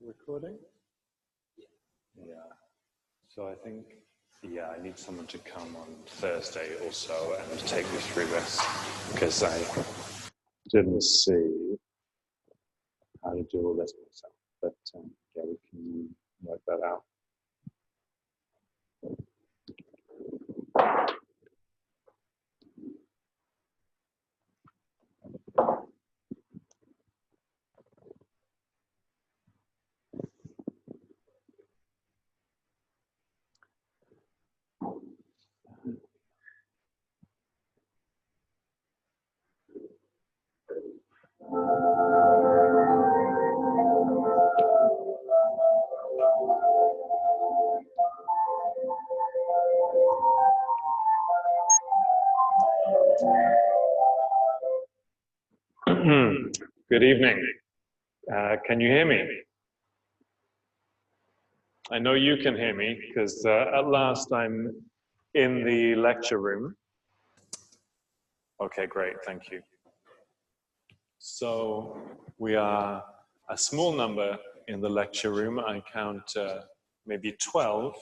Recording? Yeah. So I think, I need someone to come on Thursday also and take me through this because I didn't see how to do all this myself. But we can work that out. Good evening. Can you hear me? I know you can hear me because at last I'm in the lecture room. Okay, great, thank you. So we are a small number in the lecture room. I count maybe 12.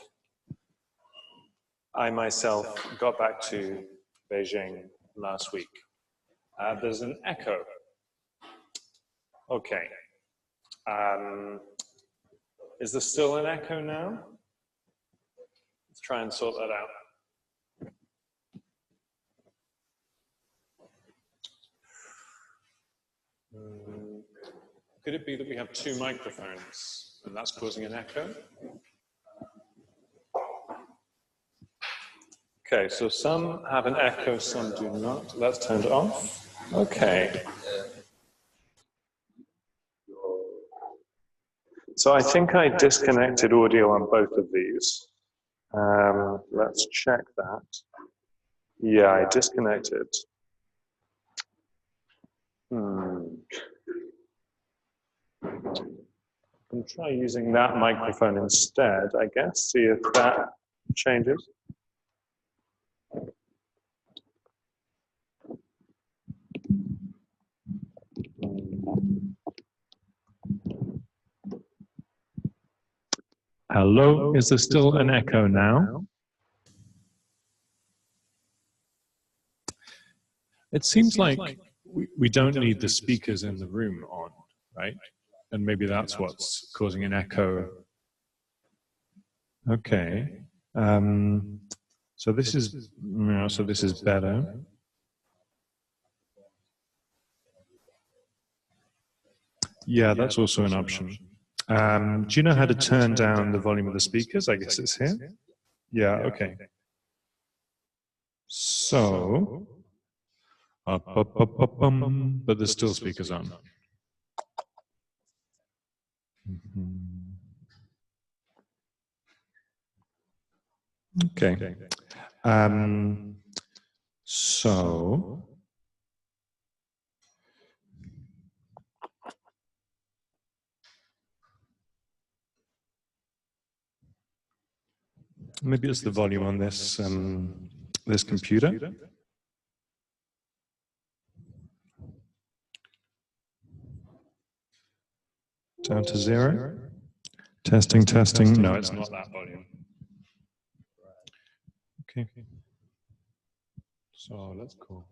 I myself got back to Beijing last week. There's an echo. Okay. Is there still an echo now? Let's try and sort that out. Could it be that we have two microphones and that's causing an echo? Okay, so some have an echo, some do not. Let's turn it off. Okay. So I think I disconnected audio on both of these. Let's check that. Yeah, I disconnected. I'll try using that microphone instead, I guess, see if that changes. Hello, is there still an echo now? It seems like we don't need the speakers in the room on, right? And maybe that's what's causing an echo. Okay. So this is better. Yeah, that's also an option. Do you know how to turn down the volume of the speakers? I guess it's here. Yeah, okay. So, but there's still speakers on. Okay. So, maybe it's the volume on this this computer. Down to 0. Testing, testing. No, it's not that volume. Okay. So let's call.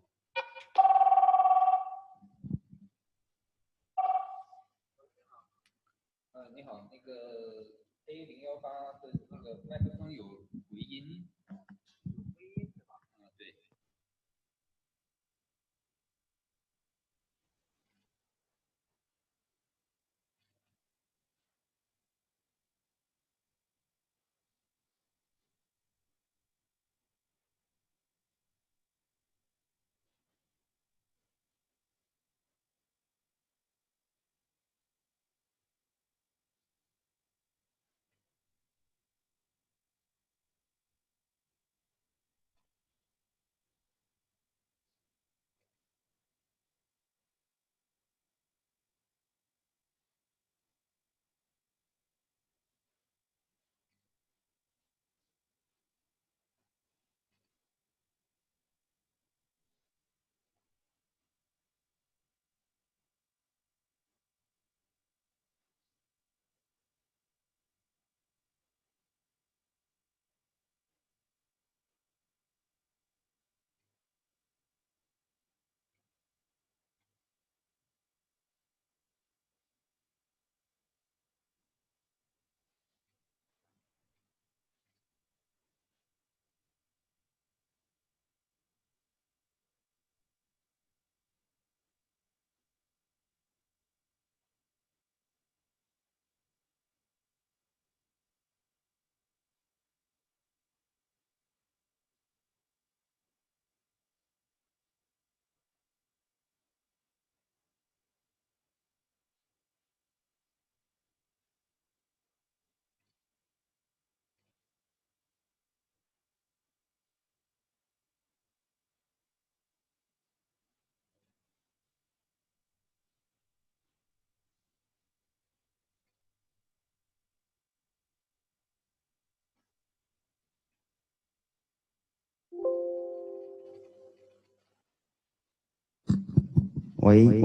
喂。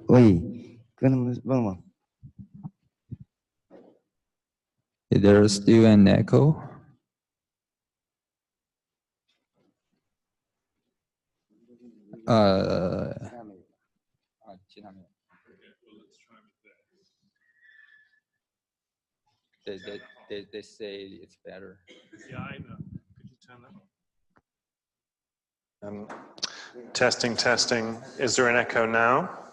喂，跟他们问吗？ Is there still an echo? They say it's better. Yeah, I know. Could you turn that on? Testing, testing. Is there an echo now?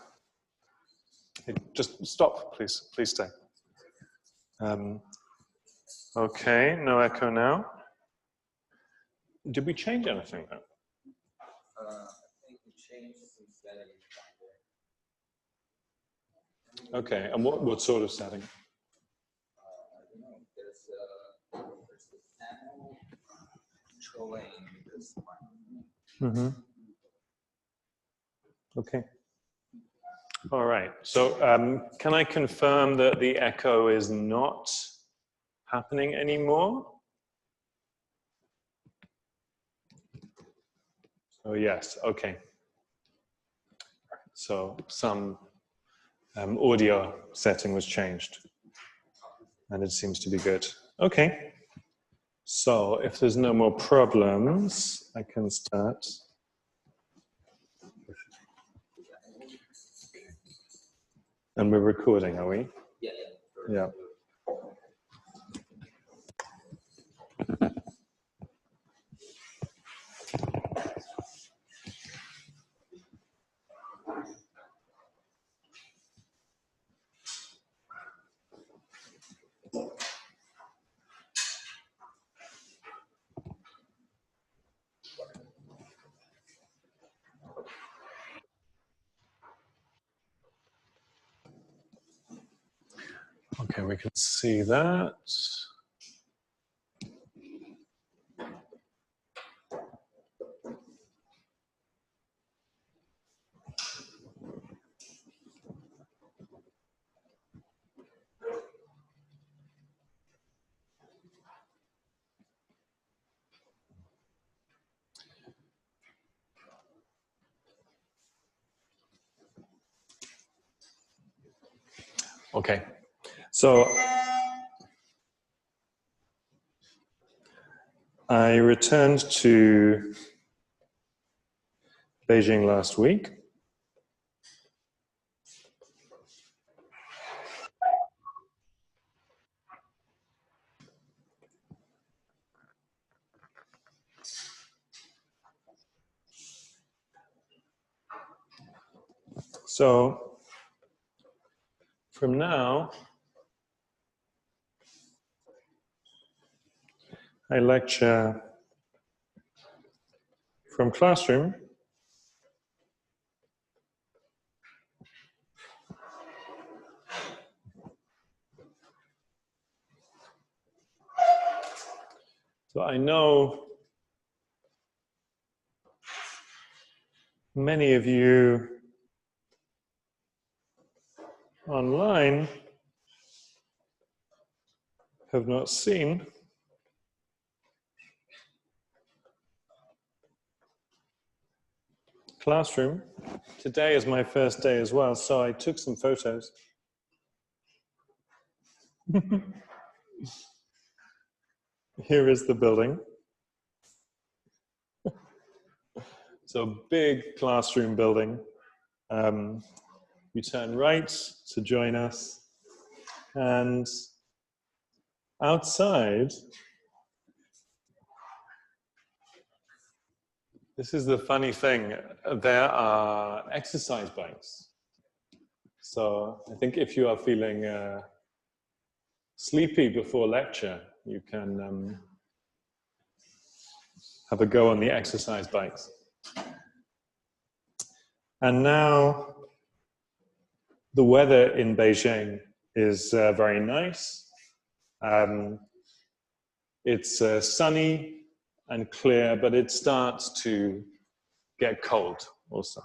Just stop, please. Please stay. Okay, no echo now. Did we change anything though? I think we changed some settings. Okay, and what sort of setting? I don't know. There's a panel controlling this one. Okay. All right. So can I confirm that the echo is not happening anymore? Oh, yes. Okay. So some audio setting was changed, and it seems to be good. Okay. So if there's no more problems, I can start. And we're recording, are we? Yeah. Yeah. Okay, we can see that. Okay, so I returned to Beijing last week. So from now, I lecture from classroom So I know many of you online have not seen classroom. Today is my first day as well, so I took some photos. Here is the building. So big classroom building. You turn right to join us. And outside, this is the funny thing, there are exercise bikes. So I think if you are feeling sleepy before lecture, you can have a go on the exercise bikes. And now the weather in Beijing is very nice. It's sunny and clear, but it starts to get cold also.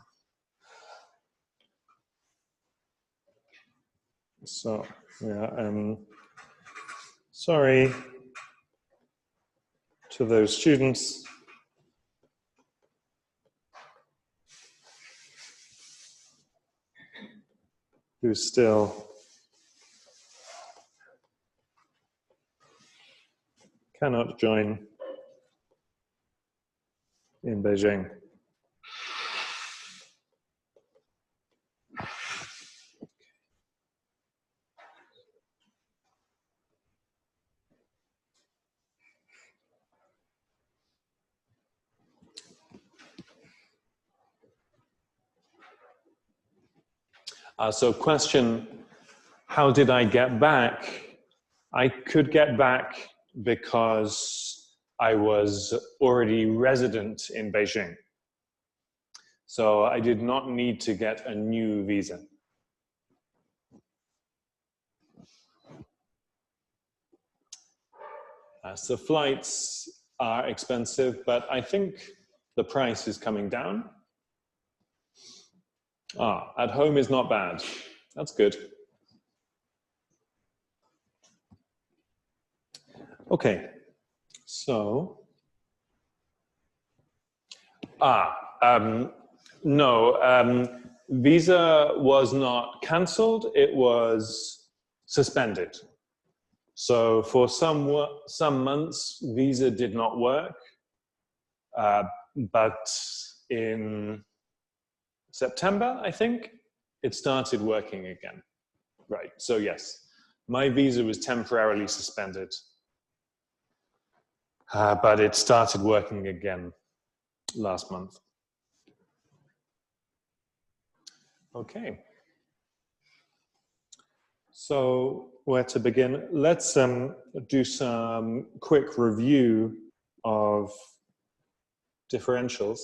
So, yeah, sorry to those students who still cannot join in Beijing. So question, how did I get back? I could get back because I was already resident in Beijing. So I did not need to get a new visa. So flights are expensive, but I think the price is coming down. At home is not bad. That's good. Okay, so, no, visa was not cancelled, it was suspended. So for some months, visa did not work, but in September, I think, it started working again. Right, so yes, my visa was temporarily suspended, but it started working again last month. Okay. So where to begin? Let's do some quick review of differentials.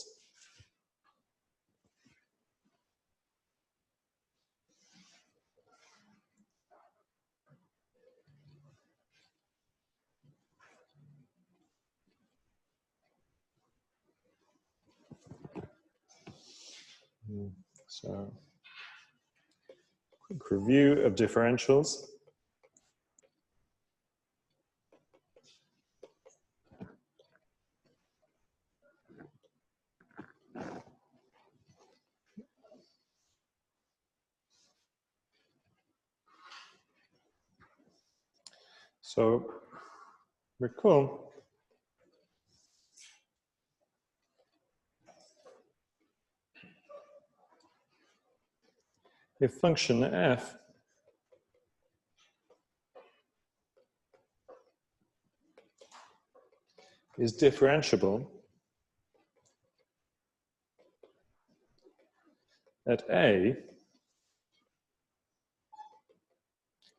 So, quick review of differentials. So, recall if function f is differentiable at a,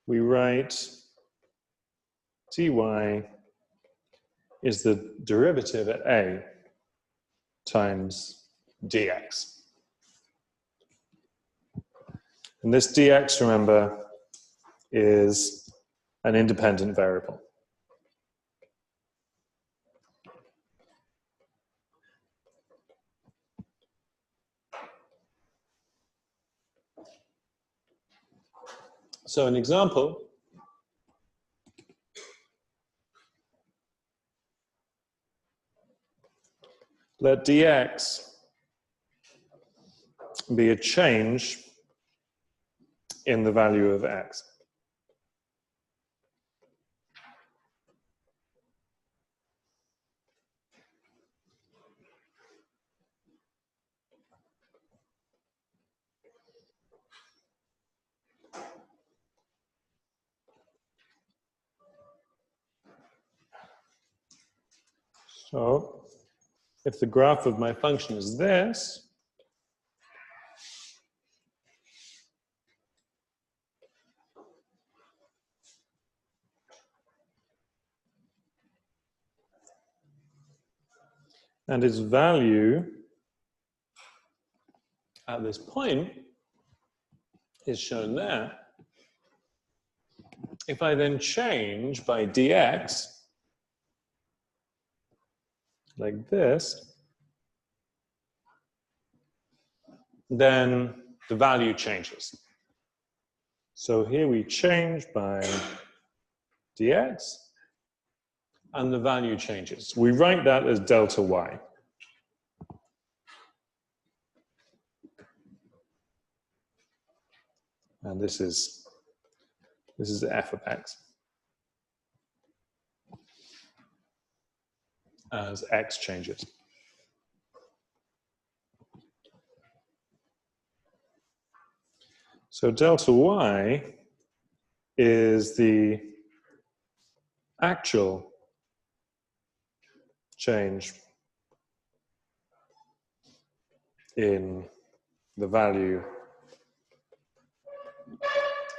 we write dy is the derivative at a times dx. And this dx, remember, is an independent variable. So an example, let dx be a change in the value of x. So if the graph of my function is this, and its value at this point is shown there. If I then change by dx, like this, then the value changes. So here we change by dx, and the value changes. We write that as delta y. And this is f of x as x changes. So delta y is the actual change in the value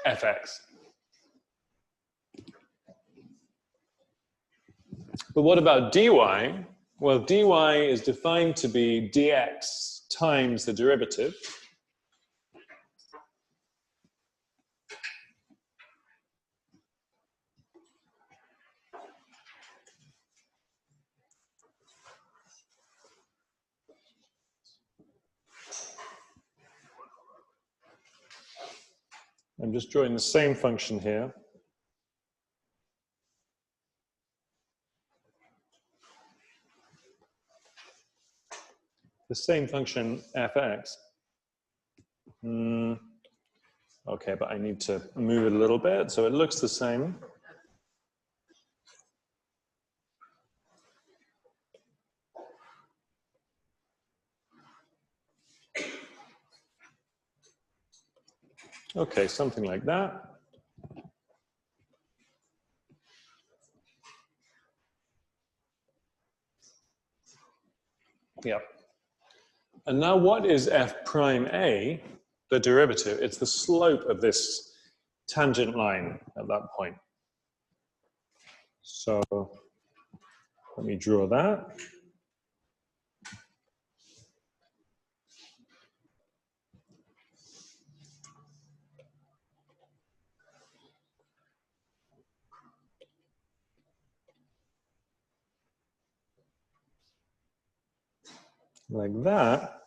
fx. But what about dy? Well, dy is defined to be dx times the derivative. I'm just drawing the same function here. The same function fx. Okay, but I need to move it a little bit so it looks the same. Okay, something like that. Yep. And now what is f prime a? The derivative. It's the slope of this tangent line at that point. So let me draw that. Like that.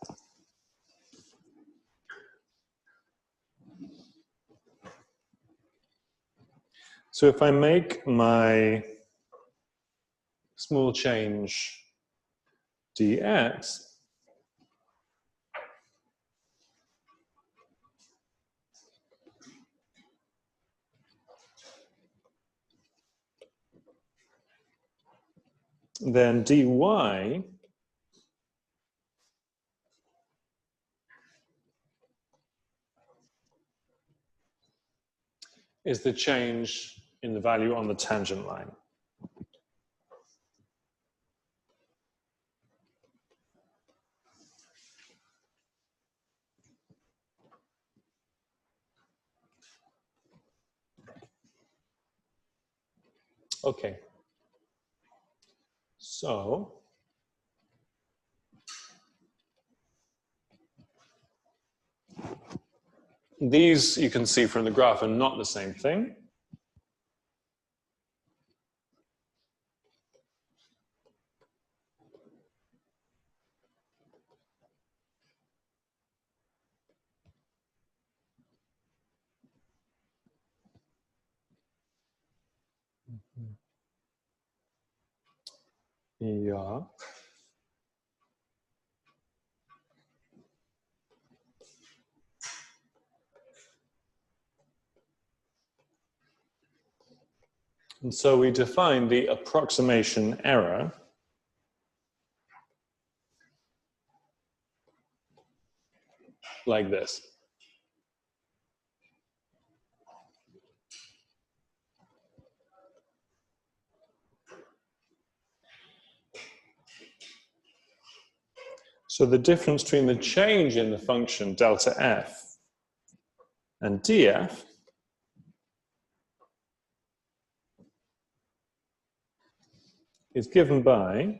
So if I make my small change dx, then dy is the change in the value on the tangent line. Okay. So these, you can see from the graph, are not the same thing. Yeah. And so we define the approximation error like this. So the difference between the change in the function delta f and df is given by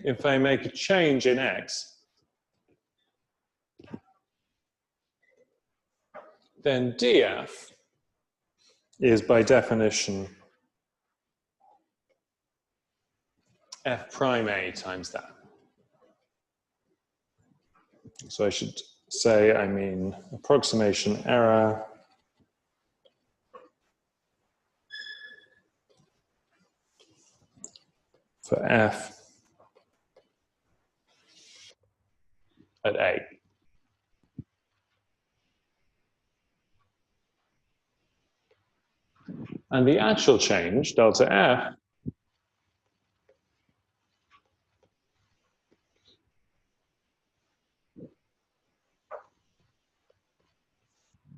if I make a change in x, then df is by definition f prime a times that. So I should say, I mean, approximation error for f at a. And the actual change, delta f,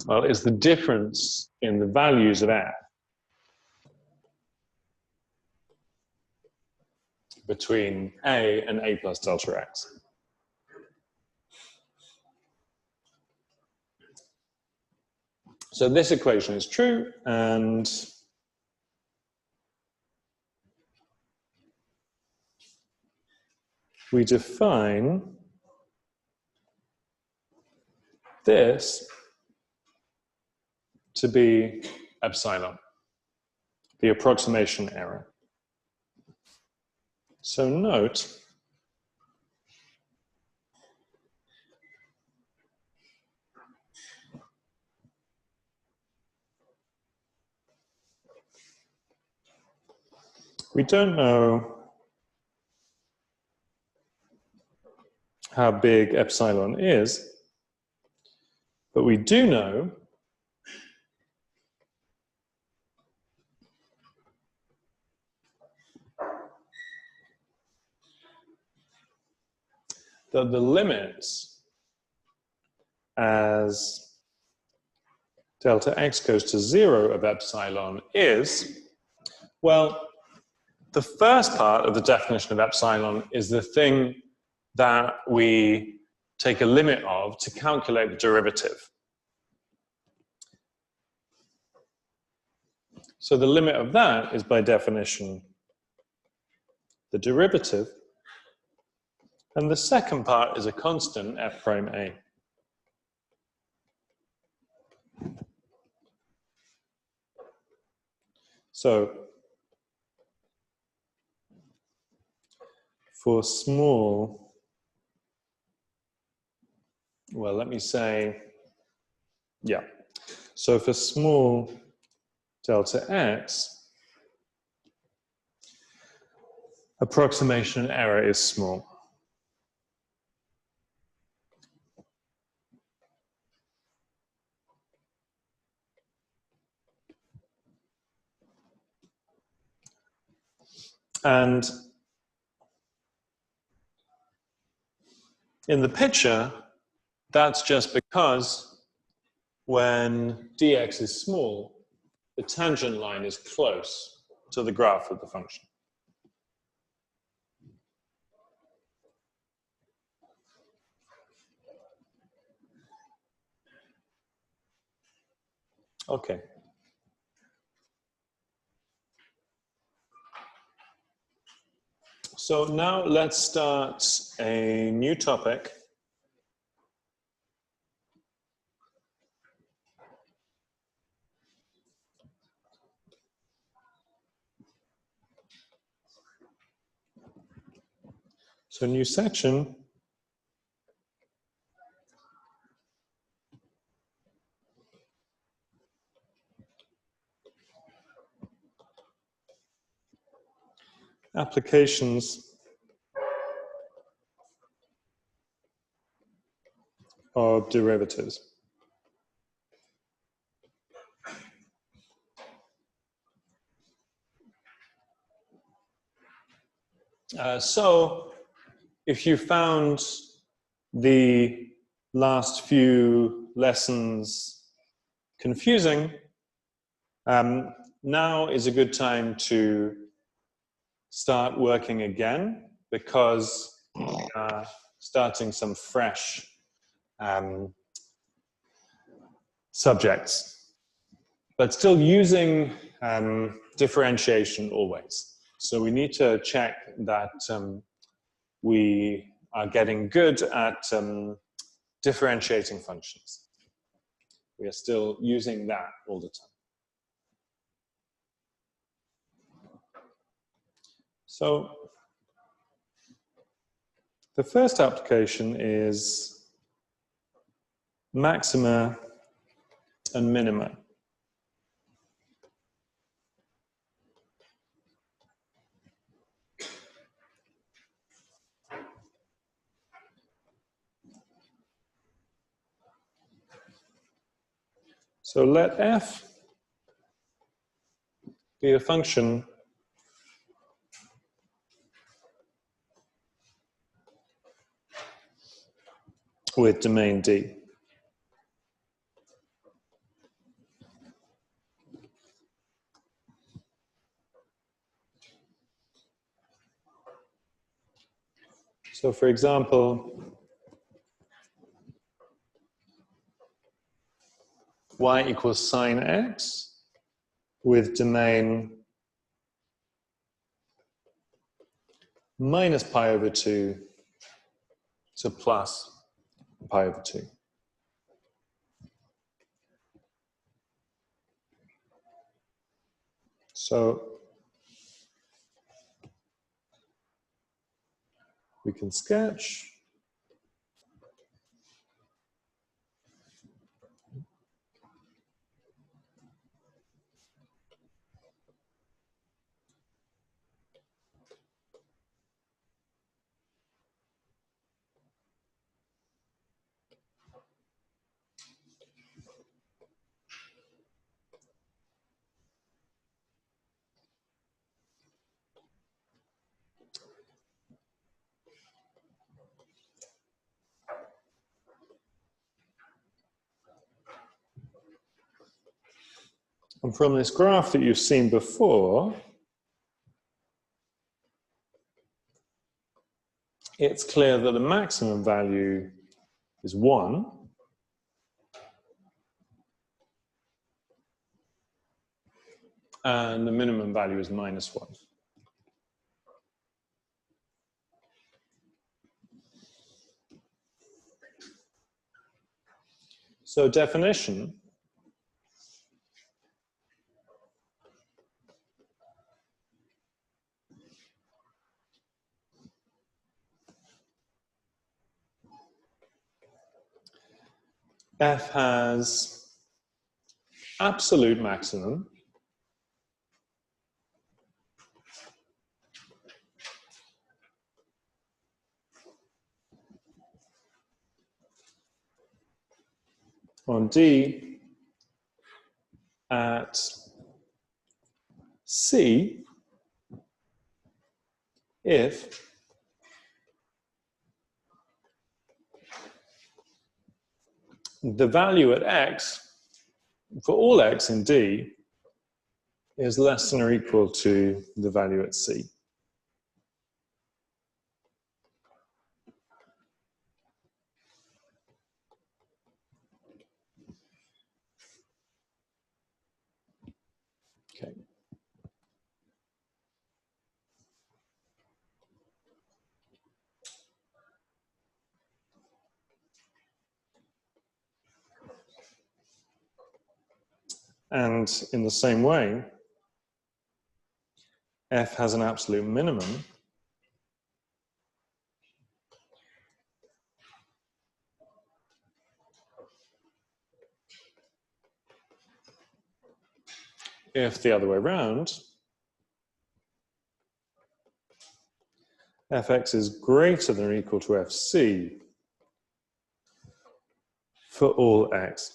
well, is the difference in the values of f between a and a plus delta x. So this equation is true, and we define this to be epsilon, the approximation error. So note we don't know how big epsilon is, but we do know that the limits as delta x goes to 0 of epsilon is, well, the first part of the definition of epsilon is the thing that we take a limit of to calculate the derivative. So the limit of that is by definition the derivative. And the second part is a constant f prime a. So for small, well, let me say, yeah. So for small delta x, approximation error is small. And in the picture, that's just because when dx is small, the tangent line is close to the graph of the function. Okay. So now let's start a new topic. So new section. Applications of derivatives. So if you found the last few lessons confusing, now is a good time to start working again, because starting some fresh subjects, but still using differentiation always. So we need to check that we are getting good at differentiating functions. We are still using that all the time. So the first application is maxima and minima. So let f be a function with domain D. So for example, y equals sine x with domain minus pi over 2 to plus pi over 2. So we can sketch. And from this graph that you've seen before, it's clear that the maximum value is 1. And the minimum value is minus 1. So definition, f has absolute maximum on D at C if the value at x, for all x in D, is less than or equal to the value at C. Okay. And in the same way, f has an absolute minimum if the other way around, fx is greater than or equal to fc for all x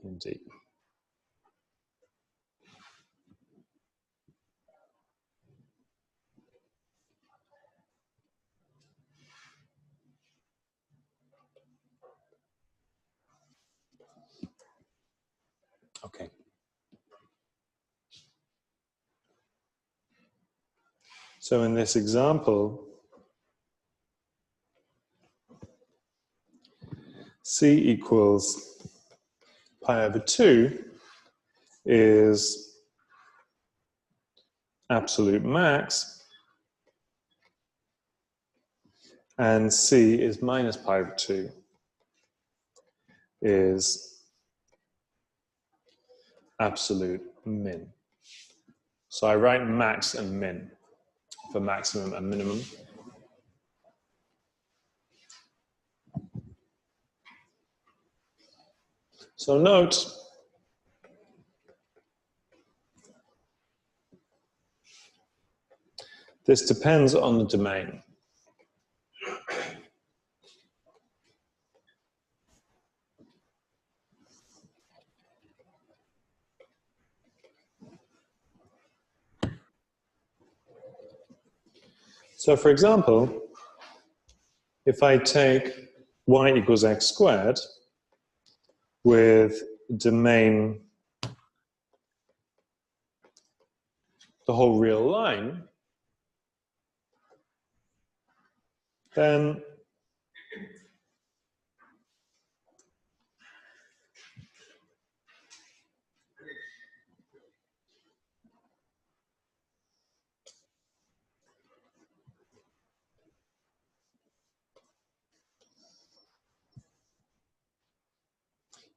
in D. Okay. So in this example, C equals pi over 2 is absolute max and C is minus pi over 2 is absolute min. So I write max and min for maximum and minimum. So note, this depends on the domain. So for example, if I take y equals x squared with domain the whole real line, then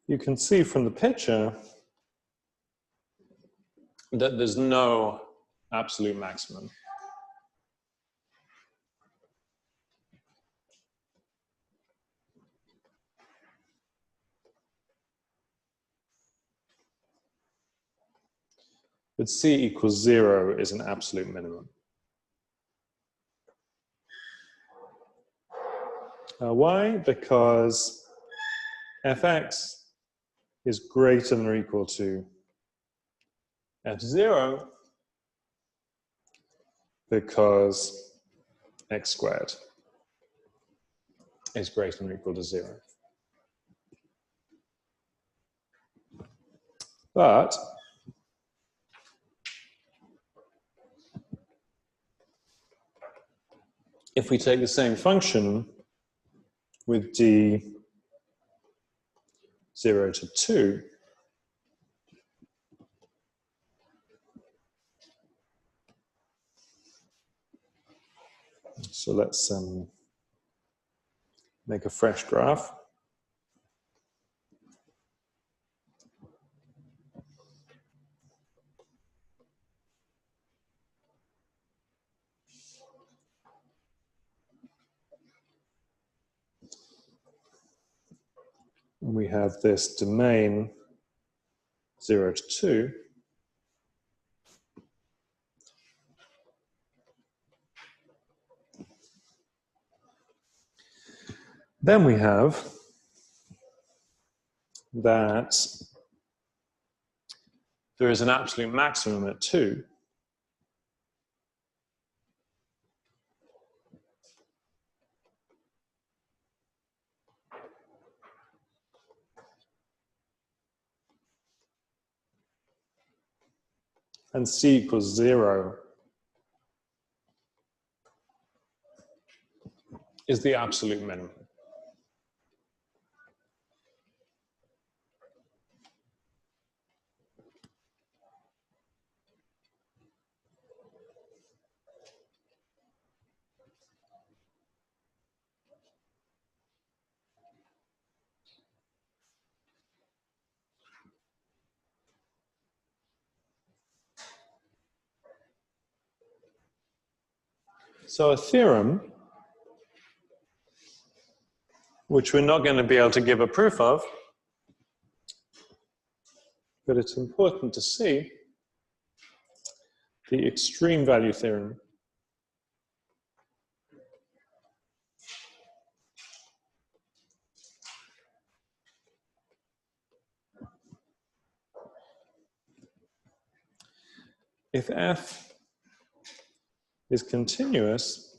you can see from the picture that there's no absolute maximum. But C equals 0 is an absolute minimum. Why? Because fx is greater than or equal to f0 because x squared is greater than or equal to 0. But if we take the same function with d 0 to 2, so let's make a fresh graph. We have this domain 0 to 2. Then we have that there is an absolute maximum at 2. And C equals 0 is the absolute minimum. So a theorem, which we're not going to be able to give a proof of, but it's important to see, the extreme value theorem. If f is continuous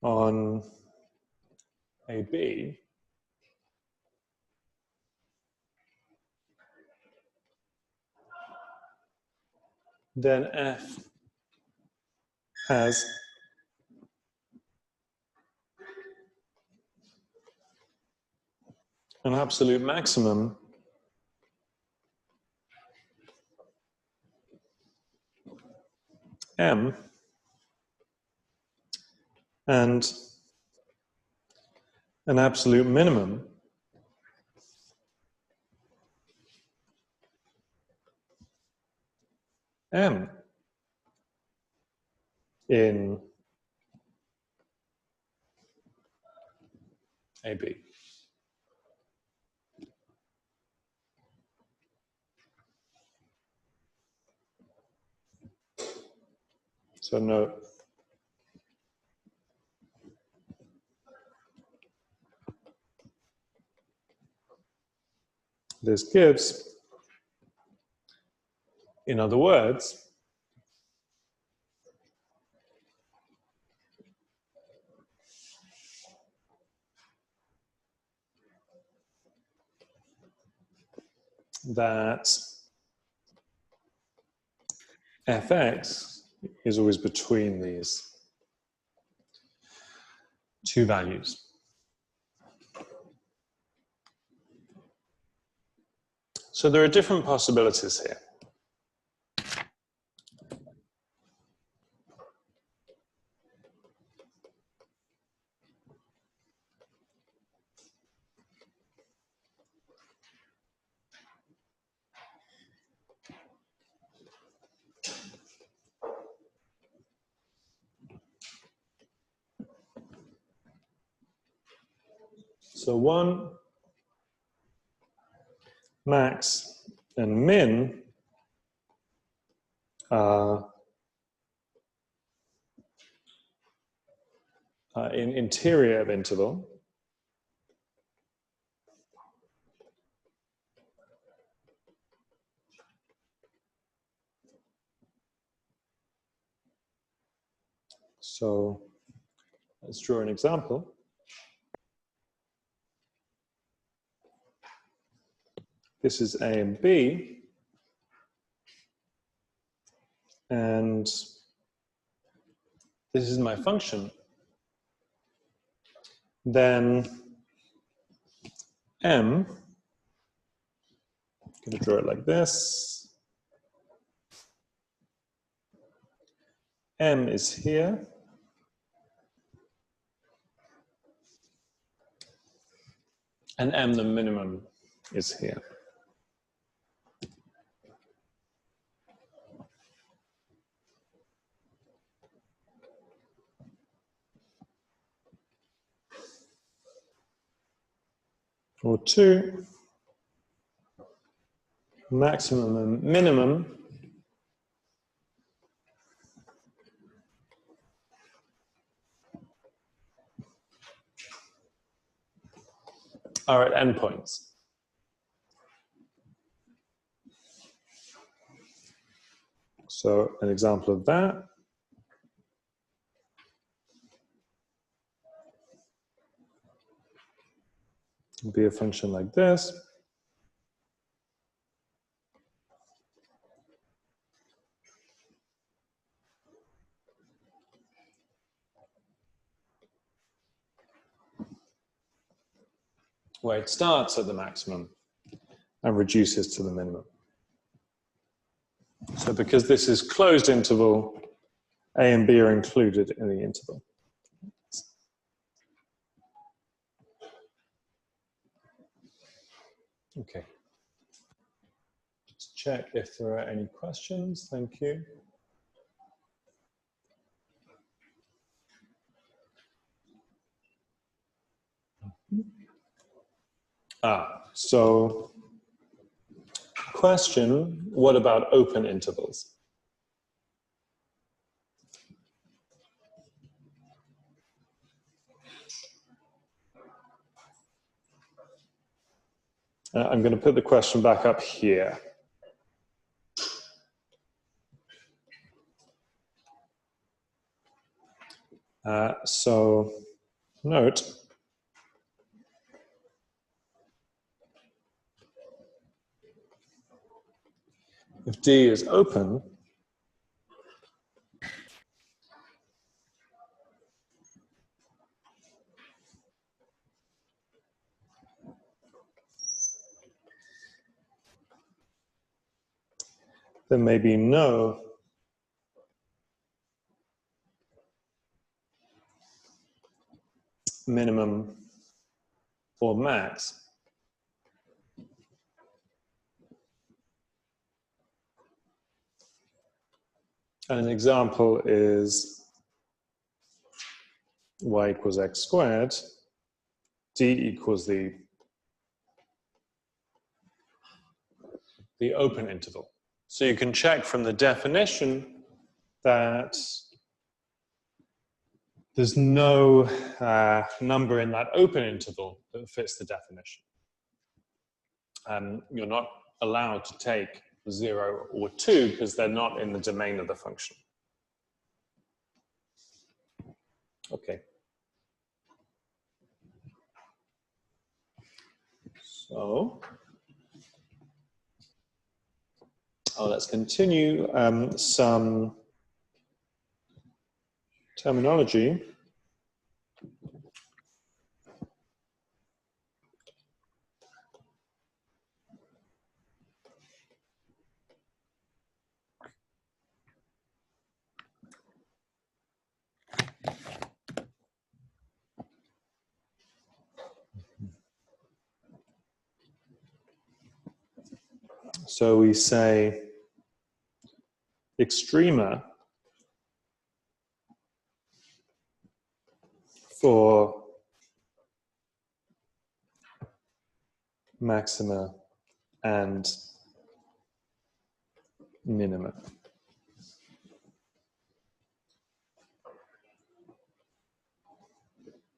on AB, then f has an absolute maximum m And an absolute minimum M in AB. So note this gives, in other words, that fx is always between these two values. So there are different possibilities here. So 1, max, and min are in interior of interval. So let's draw an example. This is A and B, and this is my function. Then M, I'm going to draw it like this. M is here. And M, the minimum, is here. Or 2, maximum and minimum are at endpoints. So an example of that would be a function like this. Where it starts at the maximum and reduces to the minimum. So because this is closed interval, A and B are included in the interval. Okay. Just check if there are any questions. Thank you. So question, what about open intervals? I'm going to put the question back up here. So note, if D is open, there may be no minimum or max. And an example is y equals x squared, d equals the open interval. So you can check from the definition that there's no number in that open interval that fits the definition. You're not allowed to take 0 or 2 because they're not in the domain of the function. Okay. So, let's continue some terminology. So we say extrema for maxima and minima.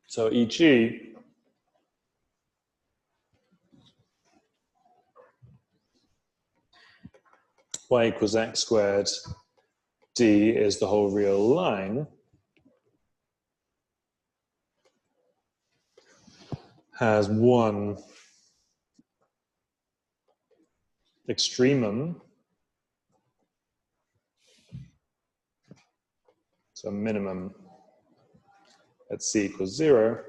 So e.g., y equals x squared, d is the whole real line, has one extremum, so minimum at c equals 0,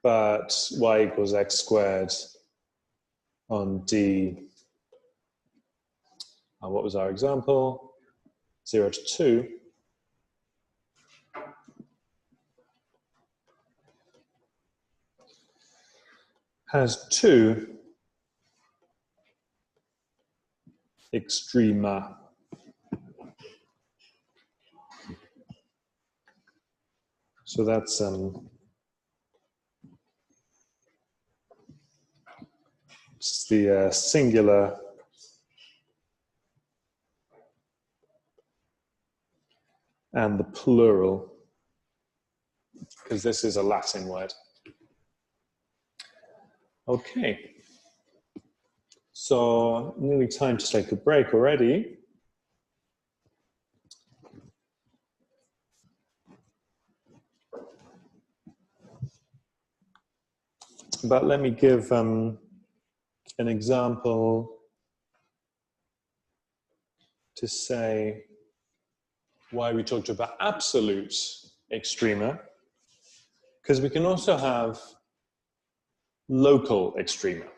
but y equals x squared on d, what was our example? 0 to 2. Has 2 extrema. So that's it's the singular and the plural, because this is a Latin word. Okay. So nearly time to take a break already. But let me give an example to say why we talked about absolute extrema, because we can also have local extrema.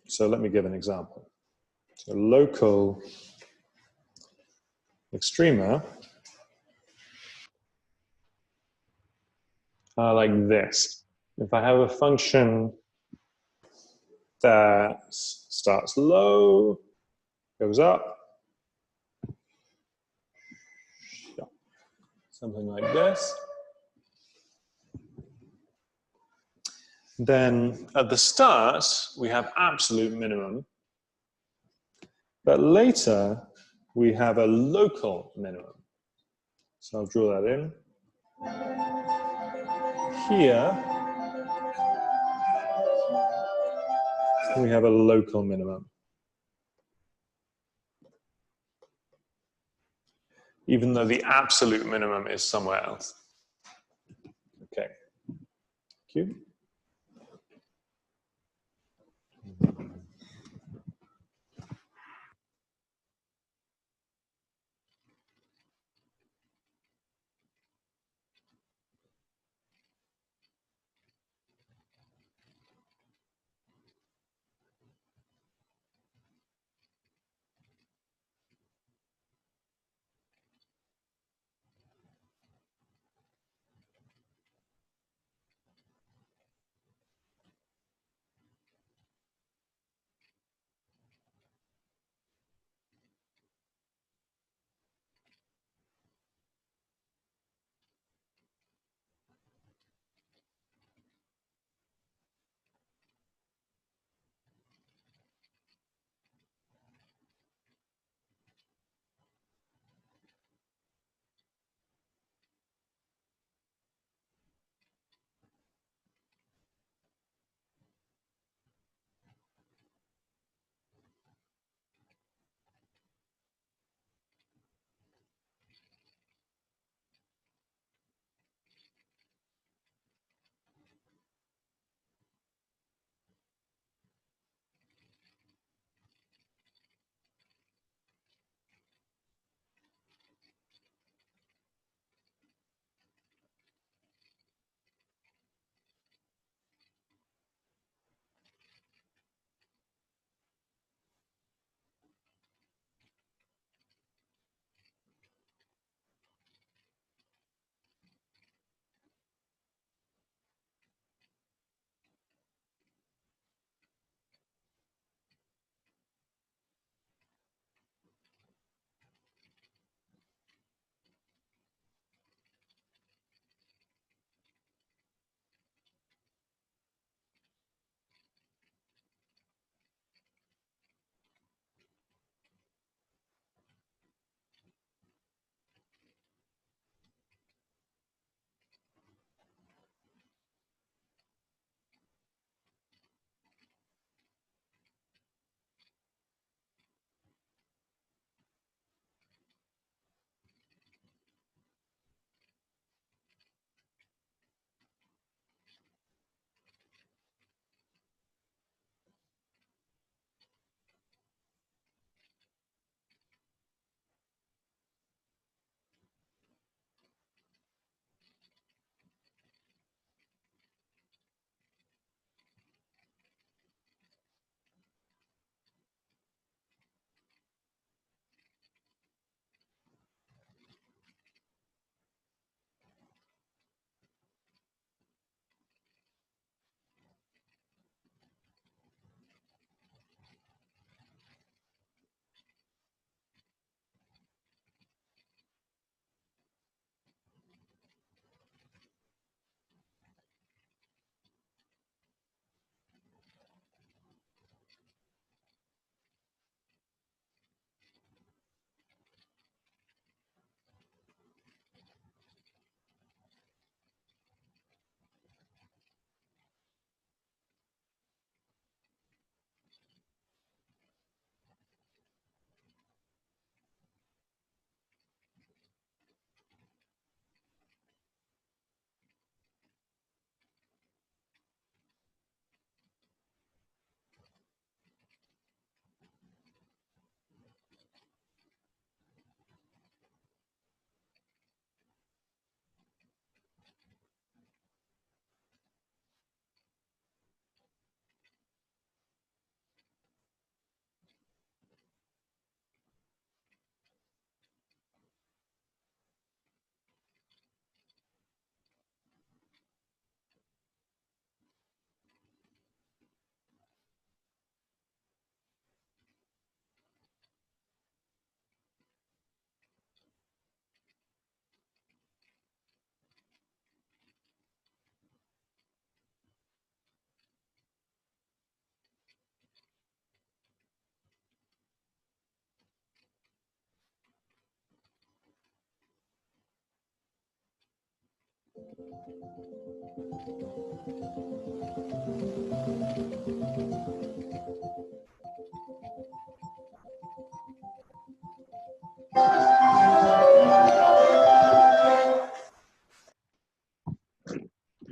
So let me give an example. So local extrema are like this. If I have a function that starts low, goes up, something like this, then at the start we have absolute minimum, but later we have a local minimum. So I'll draw that in. Here we have a local minimum, even though the absolute minimum is somewhere else. Okay, thank you.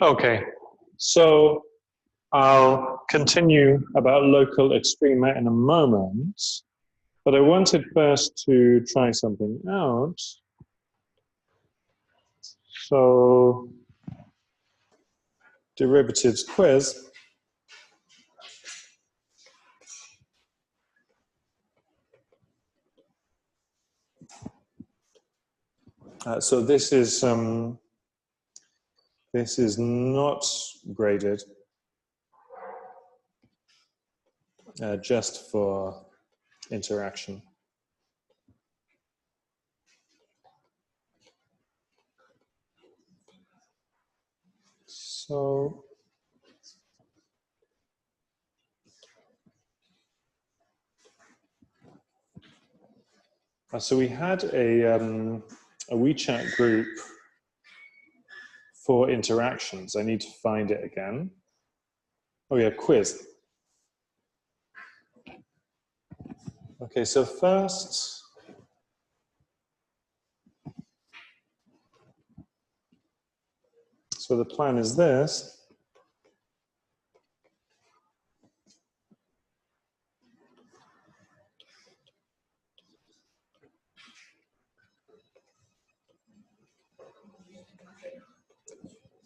Okay, so I'll continue about local extrema in a moment, but I wanted first to try something out. So, derivatives quiz. So this is not graded, just for interaction. So we had a WeChat group for interactions. I need to find it again. Oh yeah, quiz. Okay, so first, so the plan is this.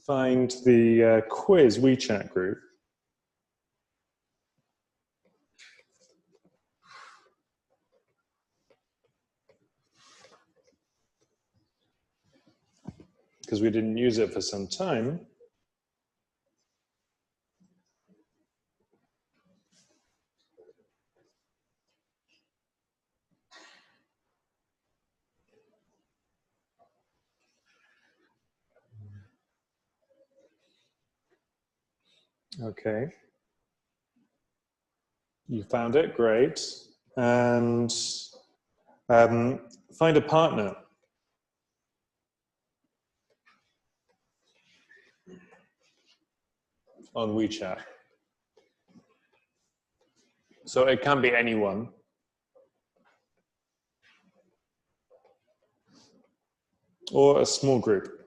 Find the quiz WeChat group. Because we didn't use it for some time. Okay. You found it, great. And find a partner. On WeChat. So it can be anyone. Or a small group.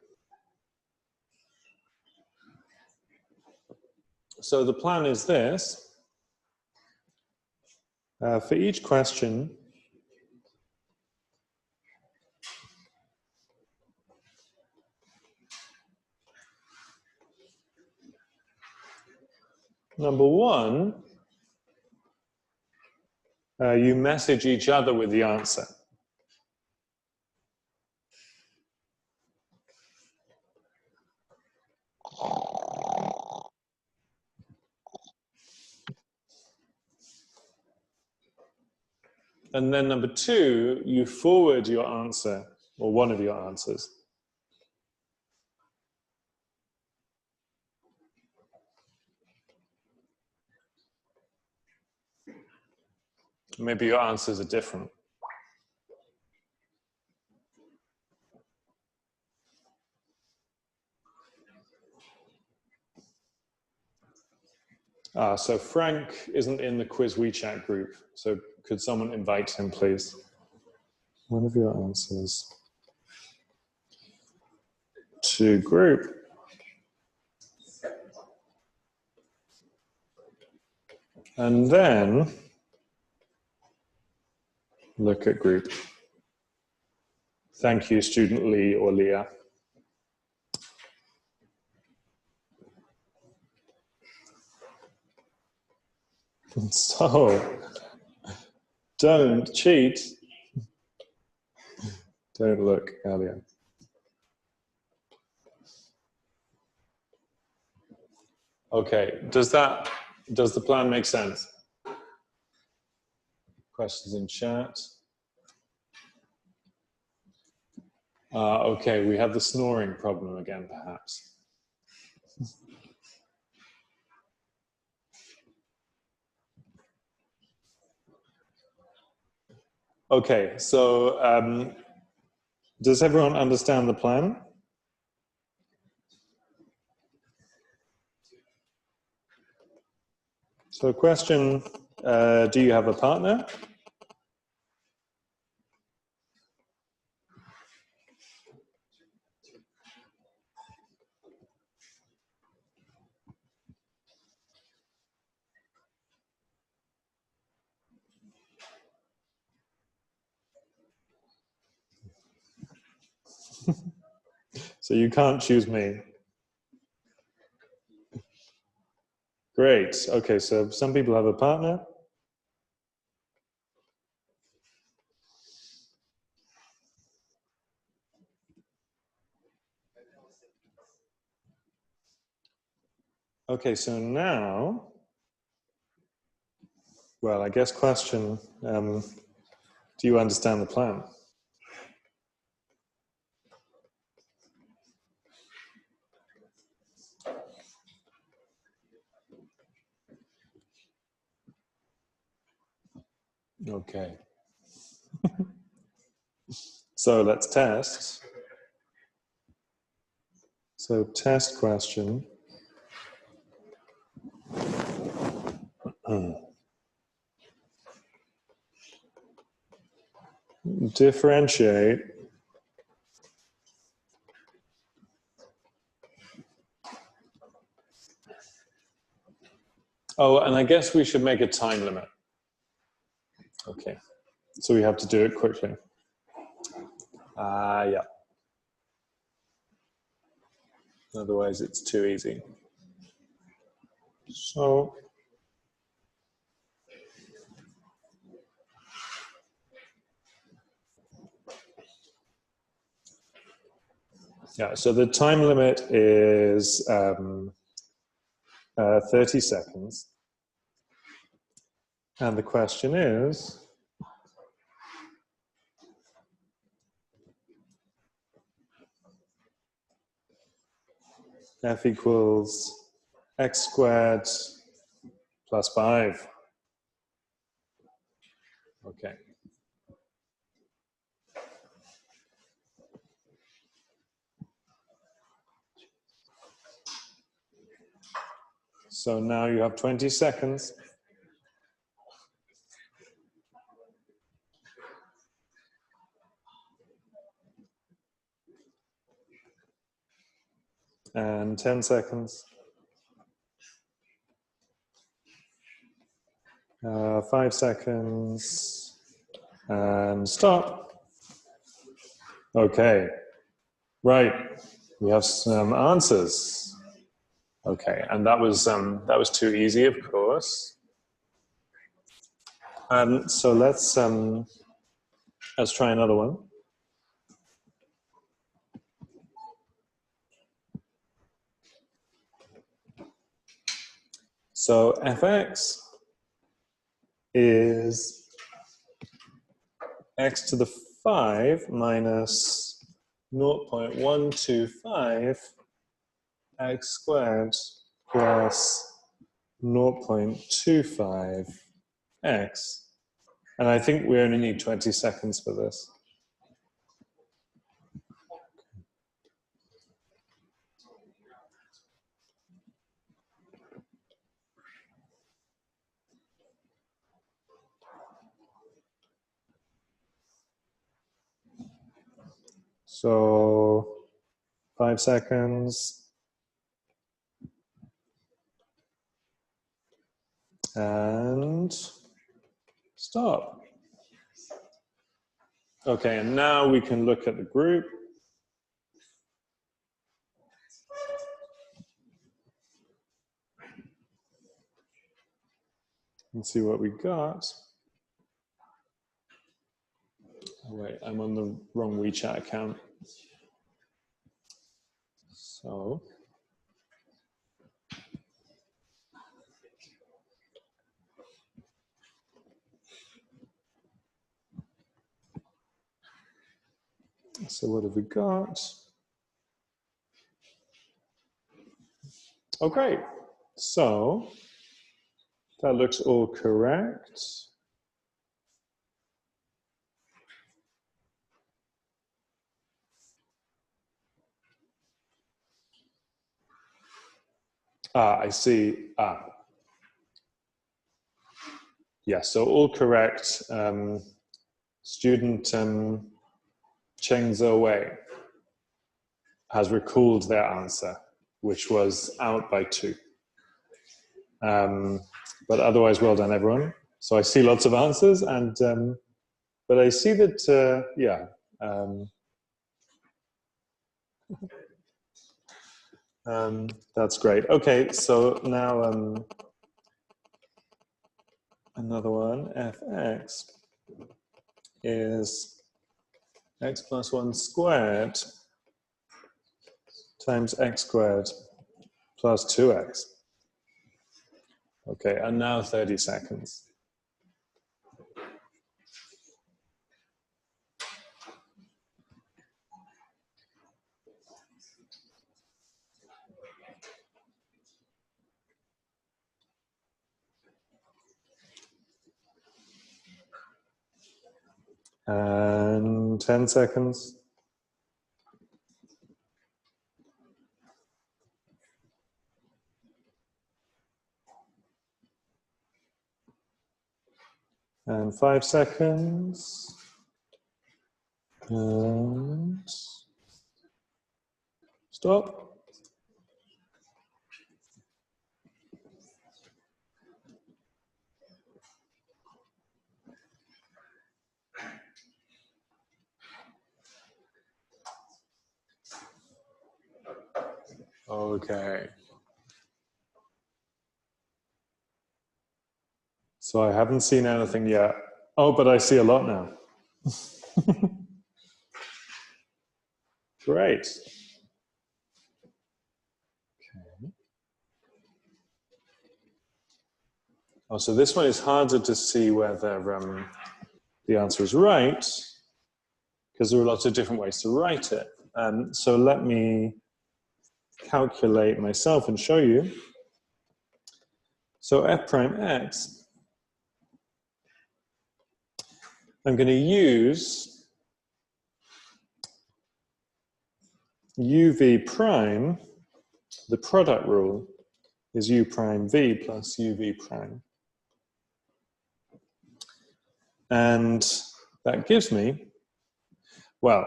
So the plan is this. For each question, number one, you message each other with the answer. And then number two, you forward your answer, or one of your answers. Maybe your answers are different. So Frank isn't in the quiz WeChat group. So could someone invite him, please? One of your answers to group. And then look at group. Thank you, student Lee or Leah. So, don't cheat. Don't look earlier. Okay, does the plan make sense? Questions in chat? Okay, we have the snoring problem again, perhaps. Okay, so does everyone understand the plan? So question, do you have a partner? So you can't choose me. Great. Okay, so some people have a partner. Okay, so now, well, I guess question, do you understand the plan? Okay. So let's test. So test question. Differentiate oh, and I guess we should make a time limit. Okay, so we have to do it quickly. Yeah. Otherwise it's too easy. So yeah, so the time limit is 30 seconds. And the question is, f equals x squared plus 5. Okay. So now you have 20 seconds. And 10 seconds. 5 seconds. And stop. Okay. Right. We have some answers. Okay, and that was too easy, of course. So let's try another one. So fx is x to the 5 minus 0.125 x squared plus 0.25 x. And I think we only need 20 seconds for this. So 5 seconds. And stop. Okay, and now we can look at the group. And see what we got. Oh, wait, I'm on the wrong WeChat account. So what have we got? Oh, great. So that looks all correct. I see. Yeah, so all correct. Student Cheng Wei has recalled their answer, which was out by 2. But otherwise, well done, everyone. So I see lots of answers, and but I see that, yeah. That's great. Okay, so now another one, fx is x plus 1 squared times x squared plus 2x. Okay, and now 30 seconds. And 10 seconds. And 5 seconds. And stop. Okay. So I haven't seen anything yet. Oh, but I see a lot now. Great. Okay. Oh, so this one is harder to see whether the answer is right, because there are lots of different ways to write it. So let me calculate myself and show you. So f prime x, I'm going to use uv prime. The product rule is u prime v plus uv prime. And that gives me, well,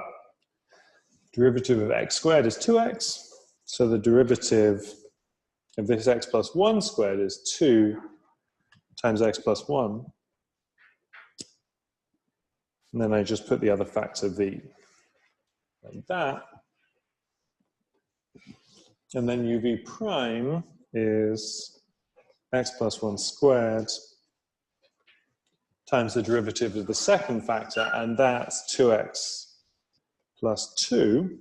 derivative of x squared is 2x. So the derivative of this x plus 1 squared is 2 times x plus 1. And then I just put the other factor v, like that. And then uv prime is x plus 1 squared times the derivative of the second factor, and that's 2x plus 2.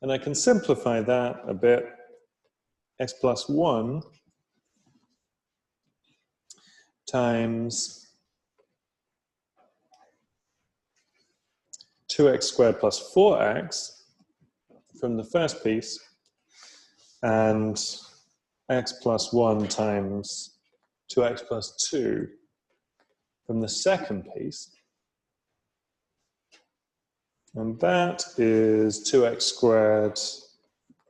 And I can simplify that a bit. X plus 1 times 2x squared plus 4x from the first piece, and x plus 1 times 2x plus 2 from the second piece. And that is 2x squared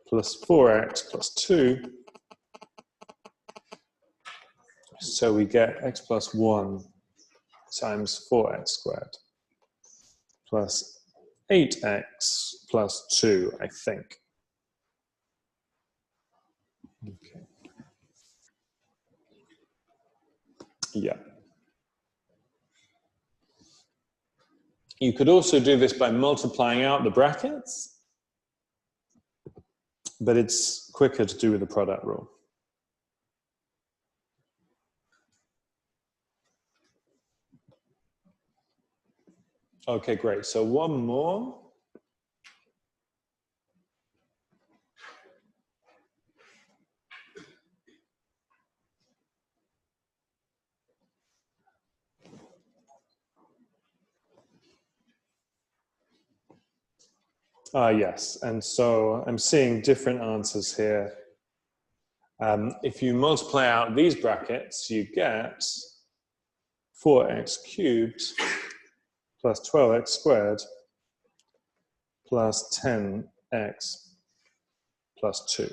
plus 4x plus 2. So we get x plus 1 times 4x squared plus 8x plus 2, I think. Okay. Yeah. You could also do this by multiplying out the brackets, but it's quicker to do with the product rule. Okay, great. So one more. Yes, and so I'm seeing different answers here. If you multiply out these brackets, you get 4x cubed plus 12x squared plus 10x plus 2.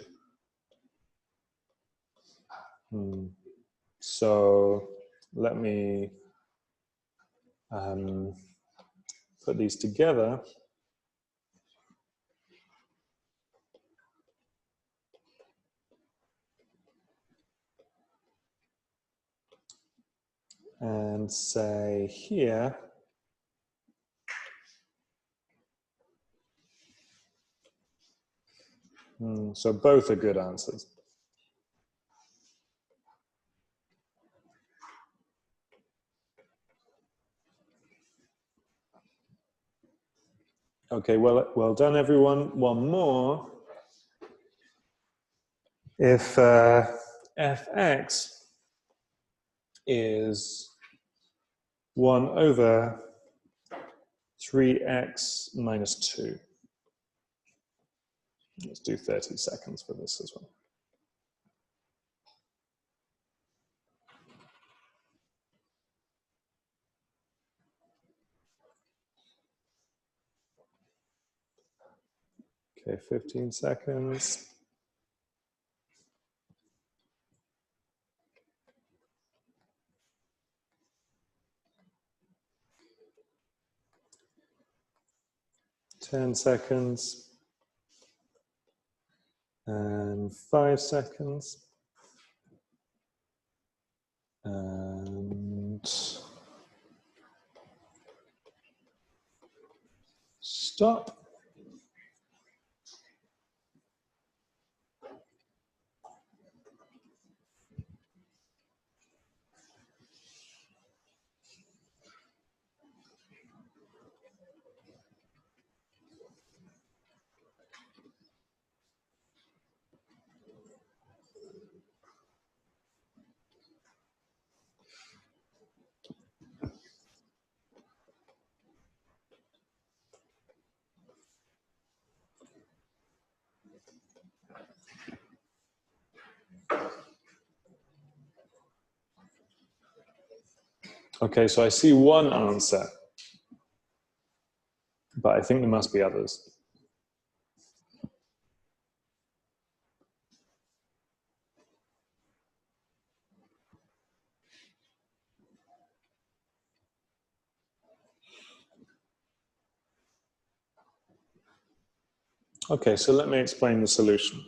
So let me put these together. And say here, so both are good answers. Okay, well done everyone. One more. If fx is 1 over 3x minus 2. Let's do 30 seconds for this as well. Okay, 15 seconds. Ten seconds. And 5 seconds. And stop. Okay, so I see one answer, but I think there must be others. Okay, so let me explain the solution.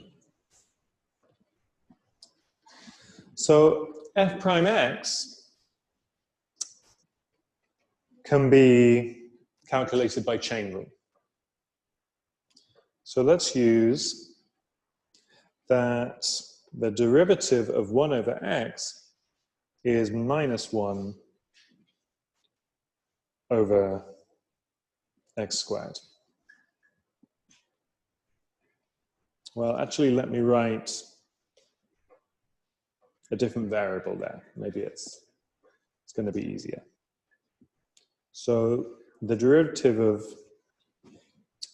So f prime x can be calculated by chain rule. So let's use that the derivative of 1 over x is minus 1 over x squared. Well, actually, let me write a different variable there. Maybe it's going to be easier. So the derivative of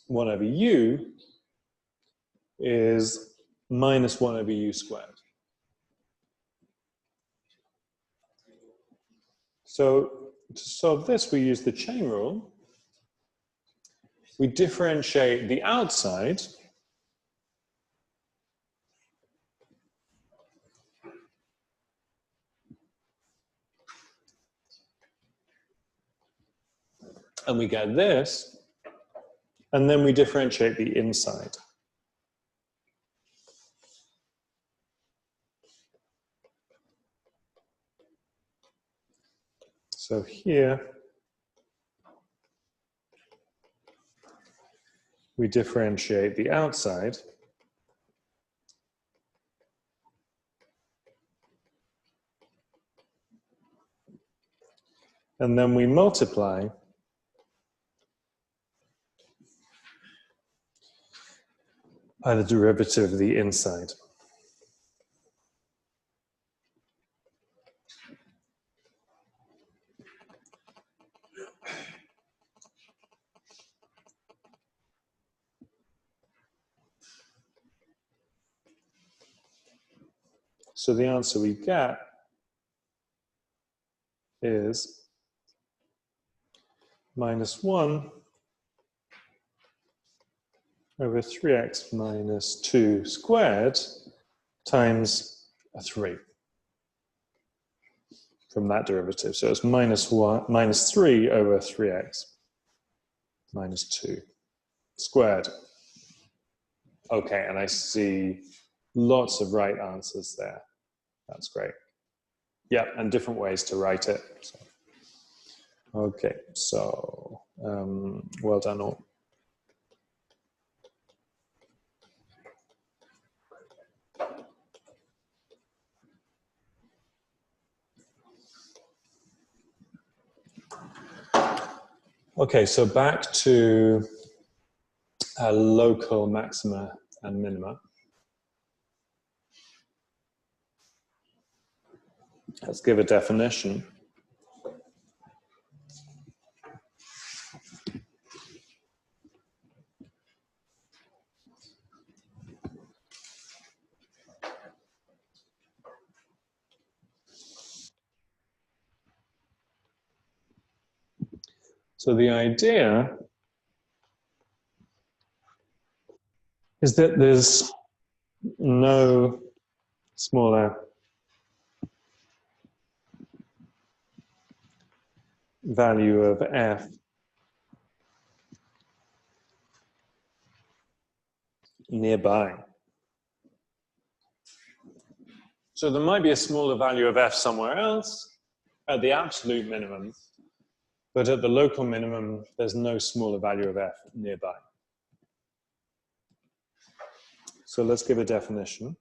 1 over u is minus 1 over u squared. So to solve this, we use the chain rule. We differentiate the outside and we get this, and then we differentiate the inside. So here, we differentiate the outside. And then we multiply by the derivative of the inside. So the answer we get is minus 1 over 3x minus 2 squared times a 3. from that derivative. So it's minus 3 over 3x minus 2 squared. Okay, and I see lots of right answers there. That's great. Yeah, and different ways to write it. So, okay, so well done all. Okay, so back to local maxima and minima. Let's give a definition. So the idea is that there's no smaller value of f nearby. So there might be a smaller value of f somewhere else at the absolute minimum, but at the local minimum, there's no smaller value of f nearby. So let's give a definition.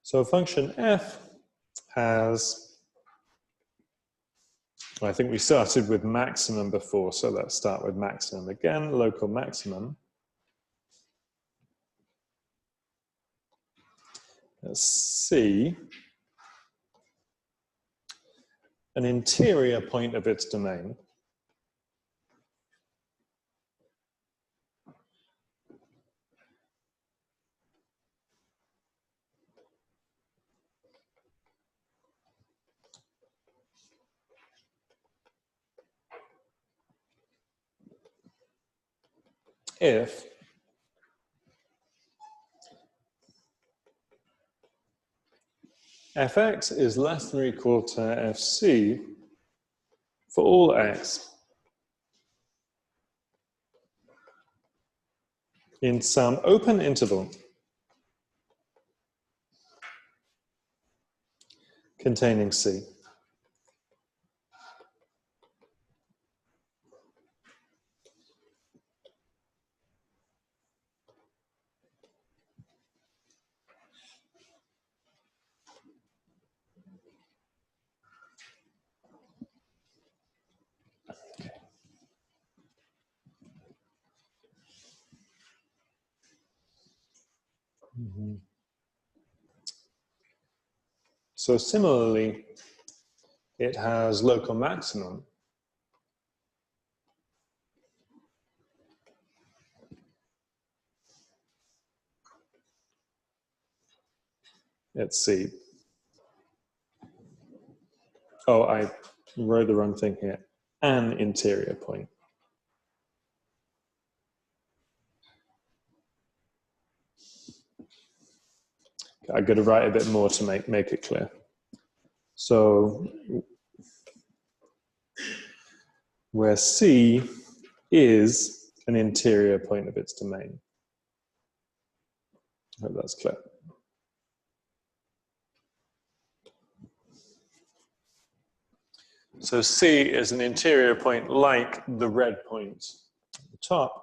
So function f has, well, I think we started with maximum before, so let's start with maximum again, local maximum. Let's C, an interior point of its domain. If fx is less than or equal to fc for all x in some open interval containing c. So similarly, it has local maximum at C. Oh, I wrote the wrong thing here. An interior point. I've got to write a bit more to make it clear. So where C is an interior point of its domain. I hope that's clear. So C is an interior point like the red point at the top.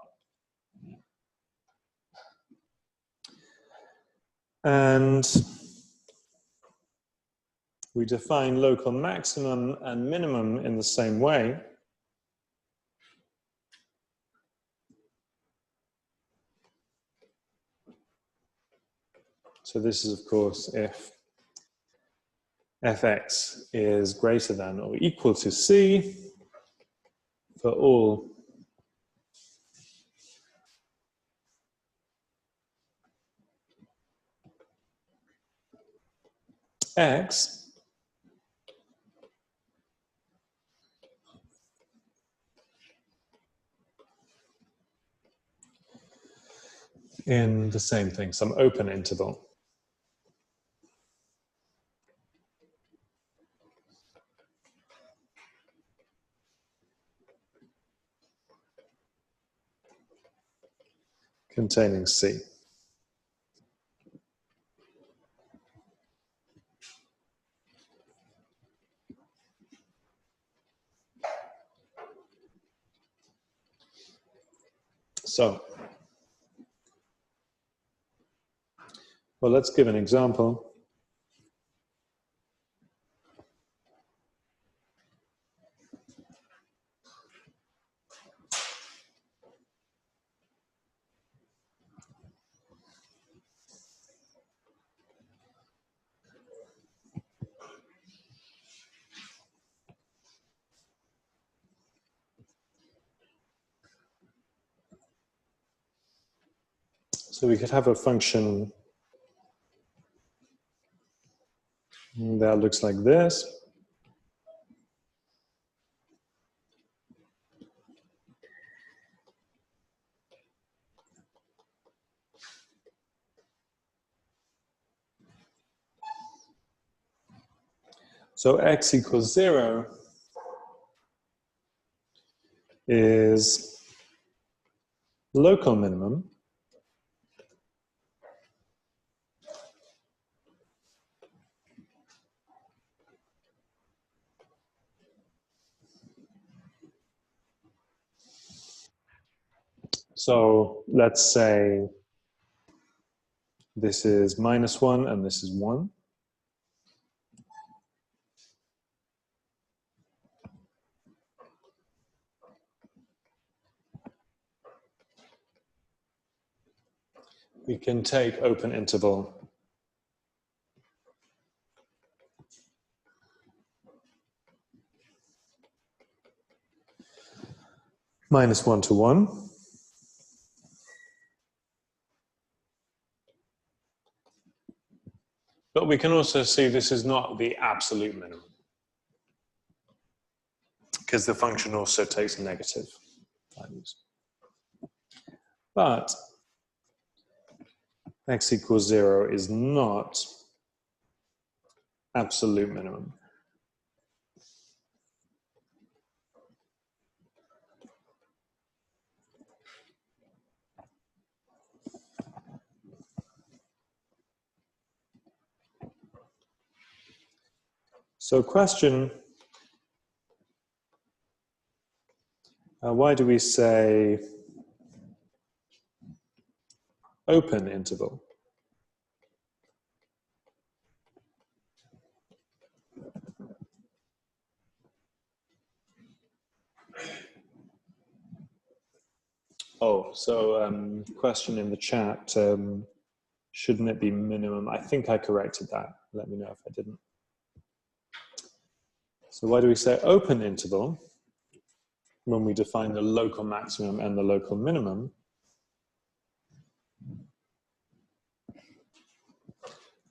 And we define local maximum and minimum in the same way. So this is, of course, if fx is greater than or equal to c for all x in the same thing, some open interval. Containing C. So, well, let's give an example. So we could have a function that looks like this. So x equals 0 is local minimum So let's say this is -1 and this is 1. We can take open interval -1 to 1. But we can also see this is not the absolute minimum, because the function also takes negative values. But x equals 0 is not absolute minimum. So question, why do we say open interval? Oh, so question in the chat, shouldn't it be minimum? I think I corrected that. Let me know if I didn't. So why do we say open interval when we define the local maximum and the local minimum?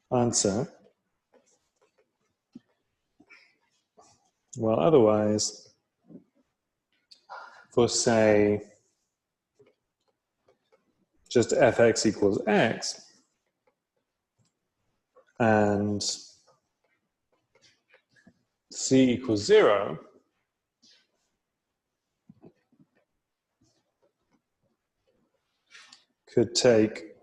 Answer. Well, otherwise, for say, just fx equals x, and c equals 0, could take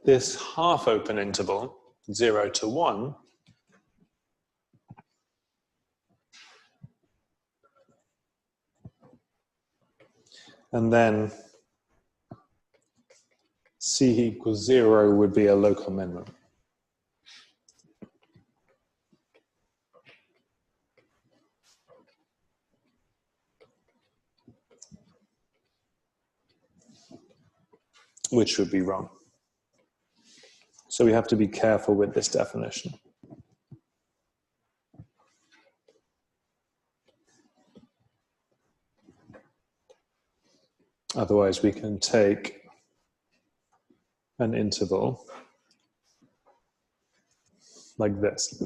this half open interval, 0 to 1, and then c equals 0 would be a local minimum. Which would be wrong. So we have to be careful with this definition. Otherwise, we can take an interval like this.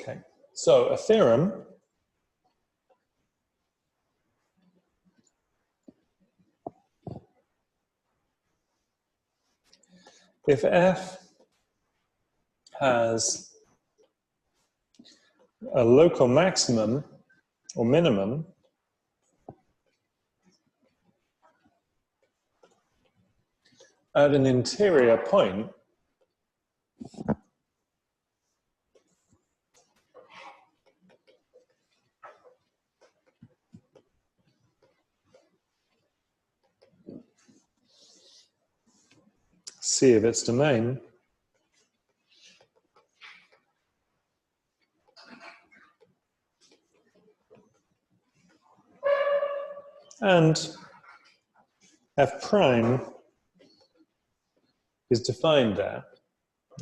Okay, so a theorem if f has a local maximum or minimum at an interior point, C of its domain, and f prime is defined there,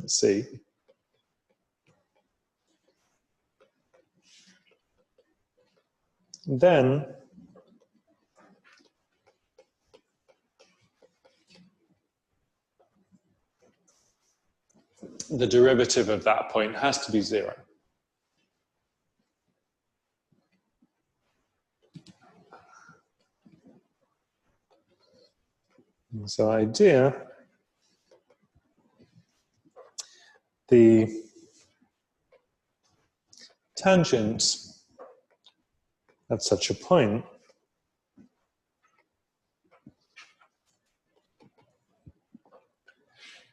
C, then the derivative of that point has to be 0. So idea, the tangent at such a point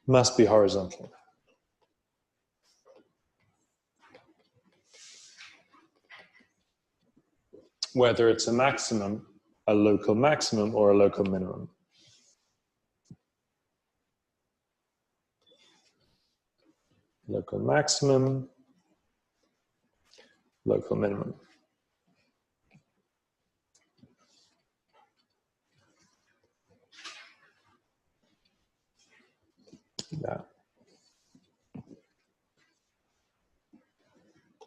must be horizontal. Whether it's a maximum, a local maximum, or a local minimum. Local maximum, local minimum. Yeah.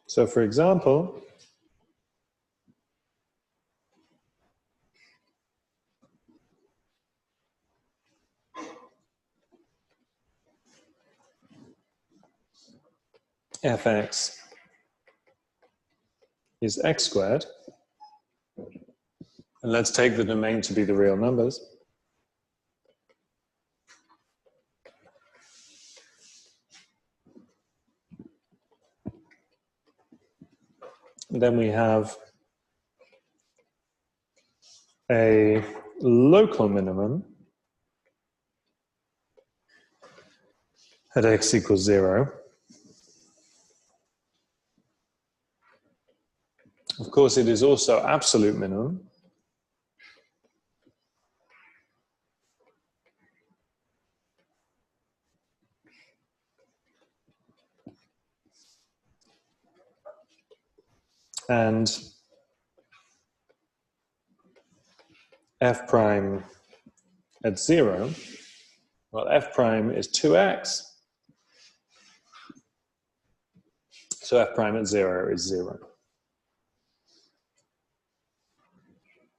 So for example, fx is x squared, and let's take the domain to be the real numbers. Then we have a local minimum at x equals 0. Of course, it is also absolute minimum. And f prime at 0, well, f prime is 2x. So f prime at 0 is 0,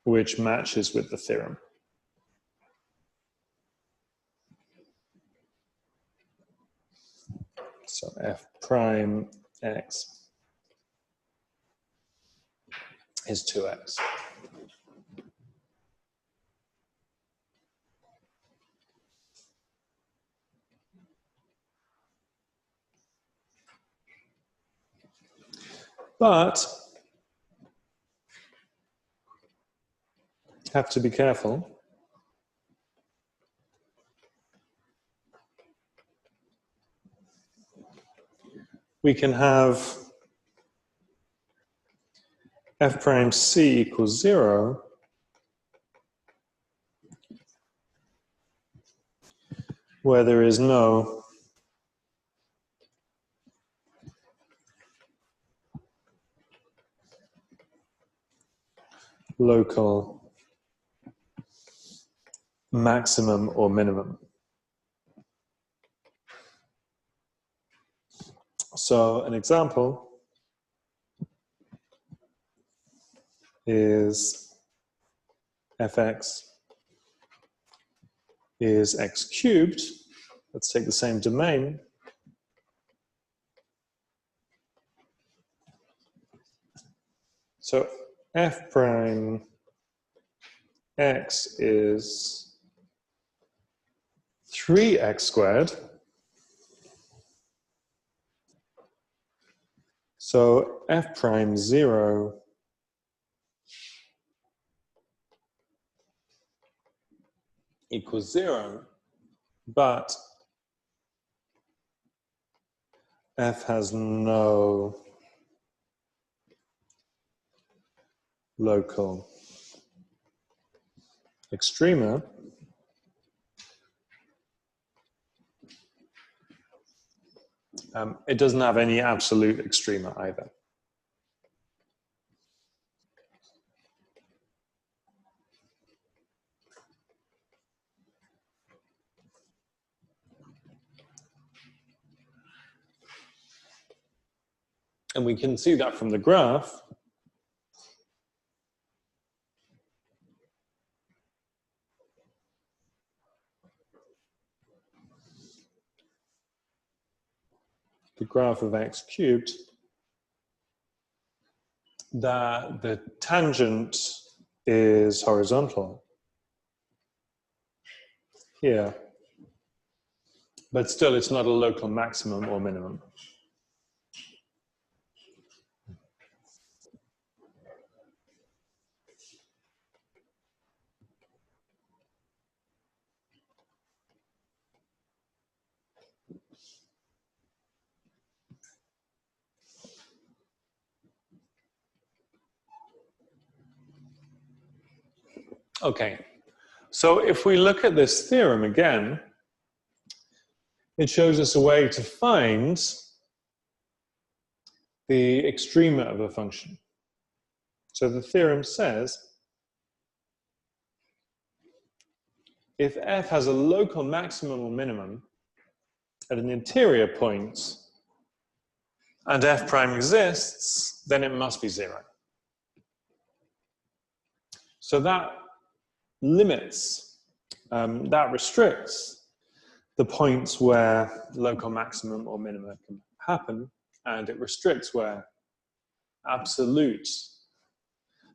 which matches with the theorem. So f prime x is 2x. But have to be careful. We can have f prime c equals 0 where there is no local maximum or minimum. So an example is fx is x cubed. Let's take the same domain. So f prime x is 3x squared. So f prime 0 equals 0, but f has no local extrema. It doesn't have any absolute extrema either. And we can see that from the graph. The graph of x cubed, that the tangent is horizontal here, but still it's not a local maximum or minimum. Okay, so if we look at this theorem again, it shows us a way to find the extrema of a function. So the theorem says, if f has a local maximum or minimum at an interior point, and f prime exists, then it must be 0. So that limits, that restricts the points where local maximum or minimum can happen, and it restricts where absolute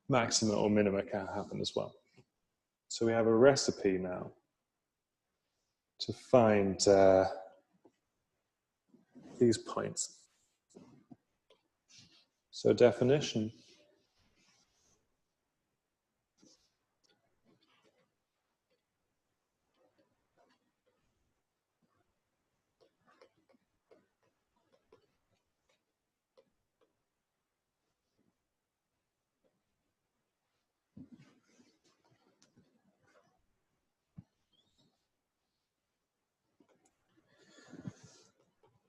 maxima or minima can happen as well. So we have a recipe now to find these points. So definition.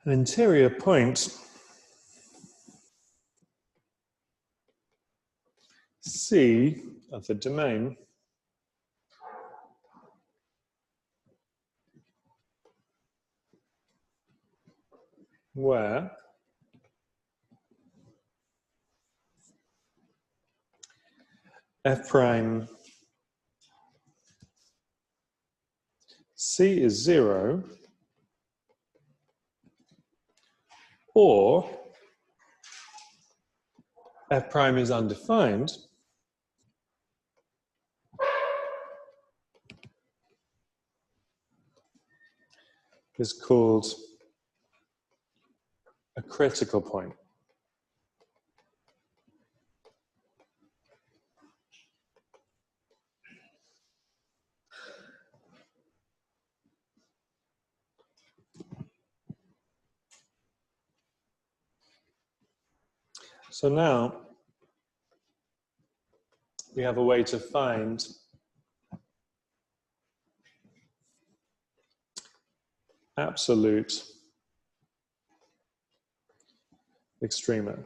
An interior point C of the domain where f prime C is 0, or f prime is undefined, is called a critical point. So now we have a way to find absolute extrema.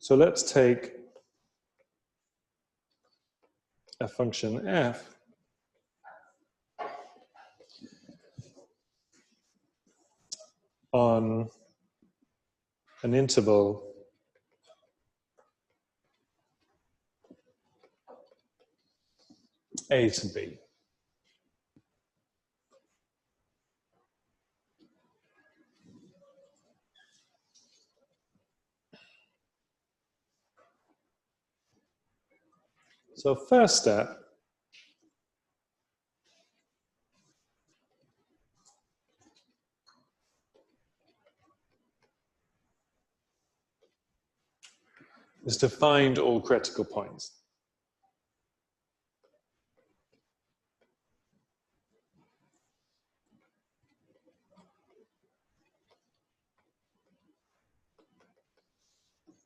So let's take a function f on an interval a to b. So first step, is to find all critical points.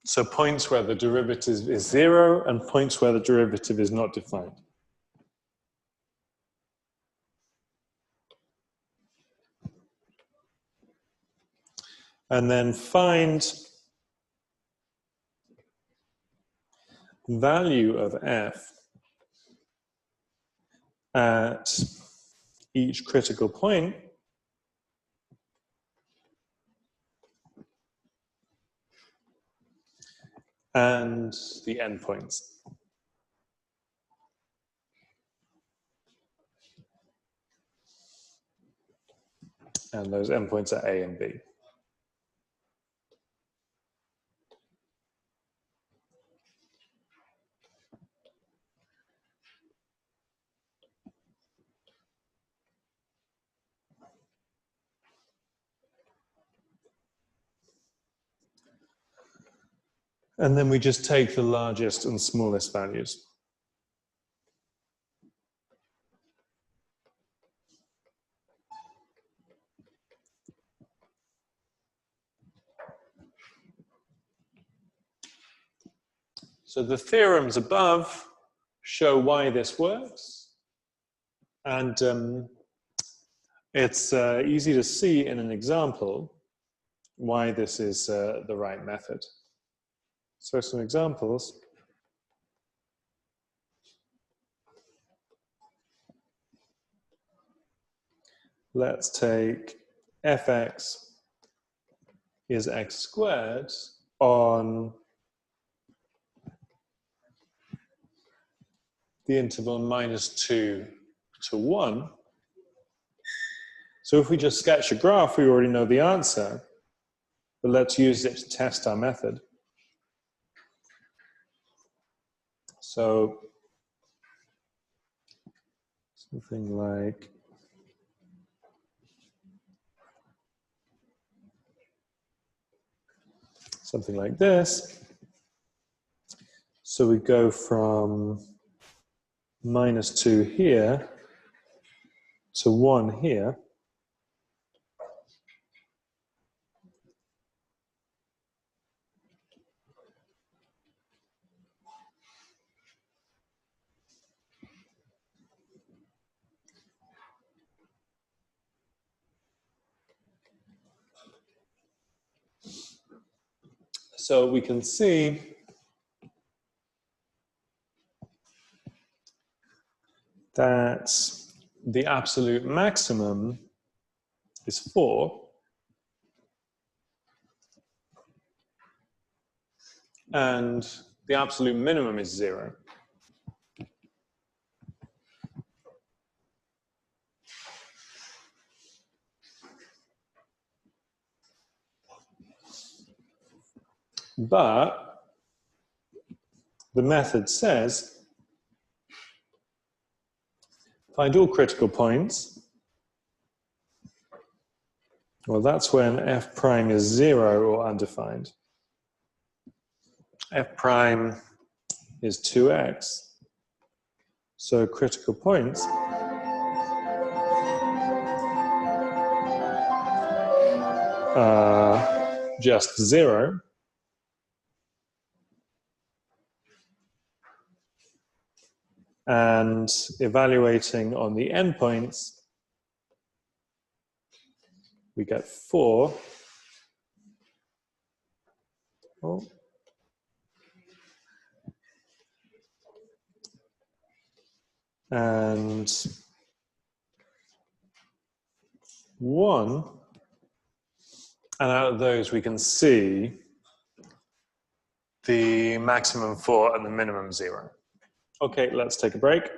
So points where the derivative is 0 and points where the derivative is not defined. And then find value of f at each critical point and the endpoints. And those endpoints are A and B. And then we just take the largest and smallest values. So the theorems above show why this works. And it's easy to see in an example why this is the right method. So some examples. Let's take fx is x squared on the interval -2 to 1. So if we just sketch a graph, we already know the answer, but let's use it to test our method. So something like this. So we go from -2 here to 1 here. So we can see that the absolute maximum is 4, and the absolute minimum is 0. But the method says find all critical points. Well, that's when f prime is 0 or undefined. F prime is 2x. So critical points are just 0. And evaluating on the endpoints, we get 4. Oh. and 1. And out of those, we can see the maximum 4 and the minimum 0. Okay, let's take a break.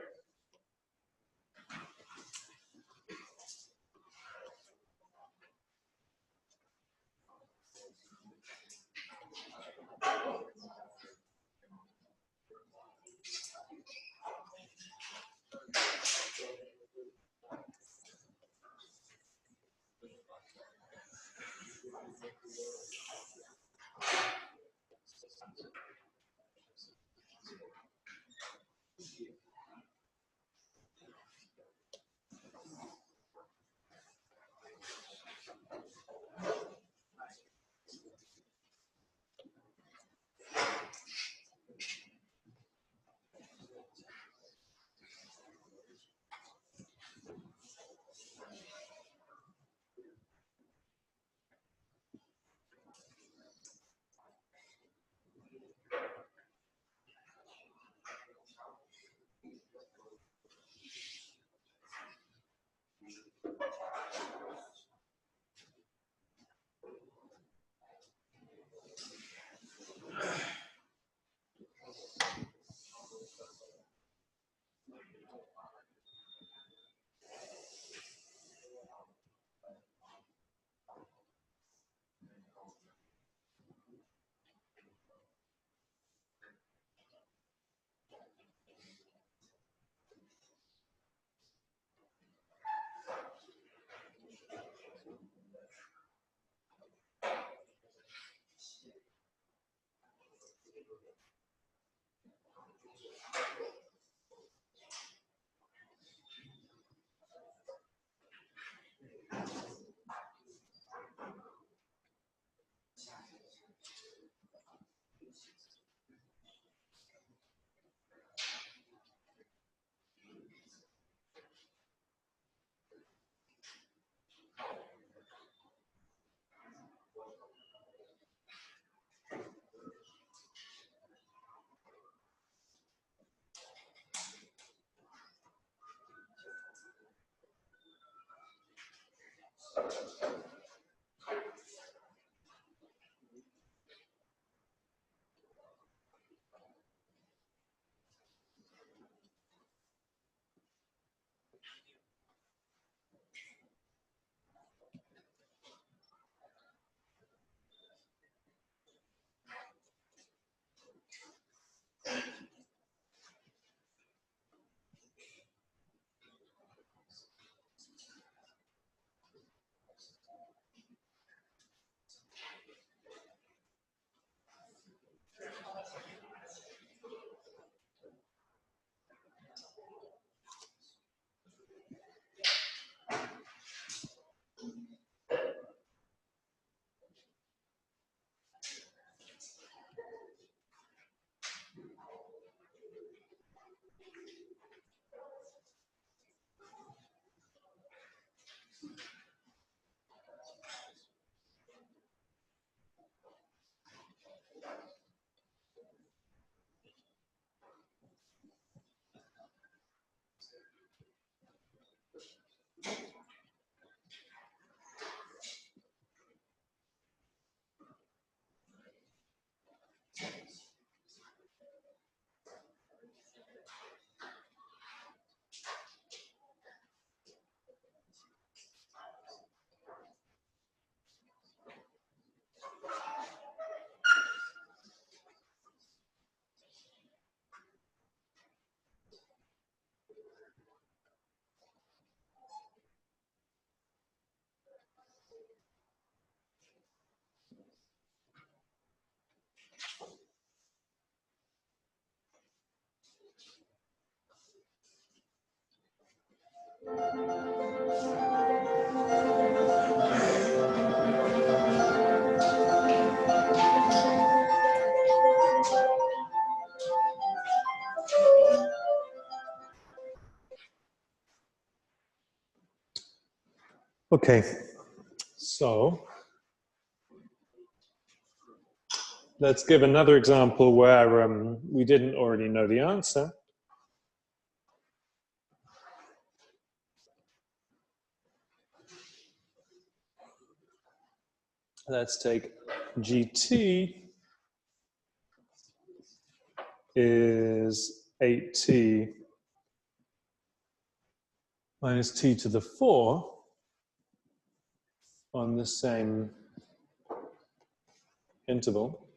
Okay, so let's give another example where we didn't already know the answer. let's take GT is 8t minus t to the 4 on the same interval.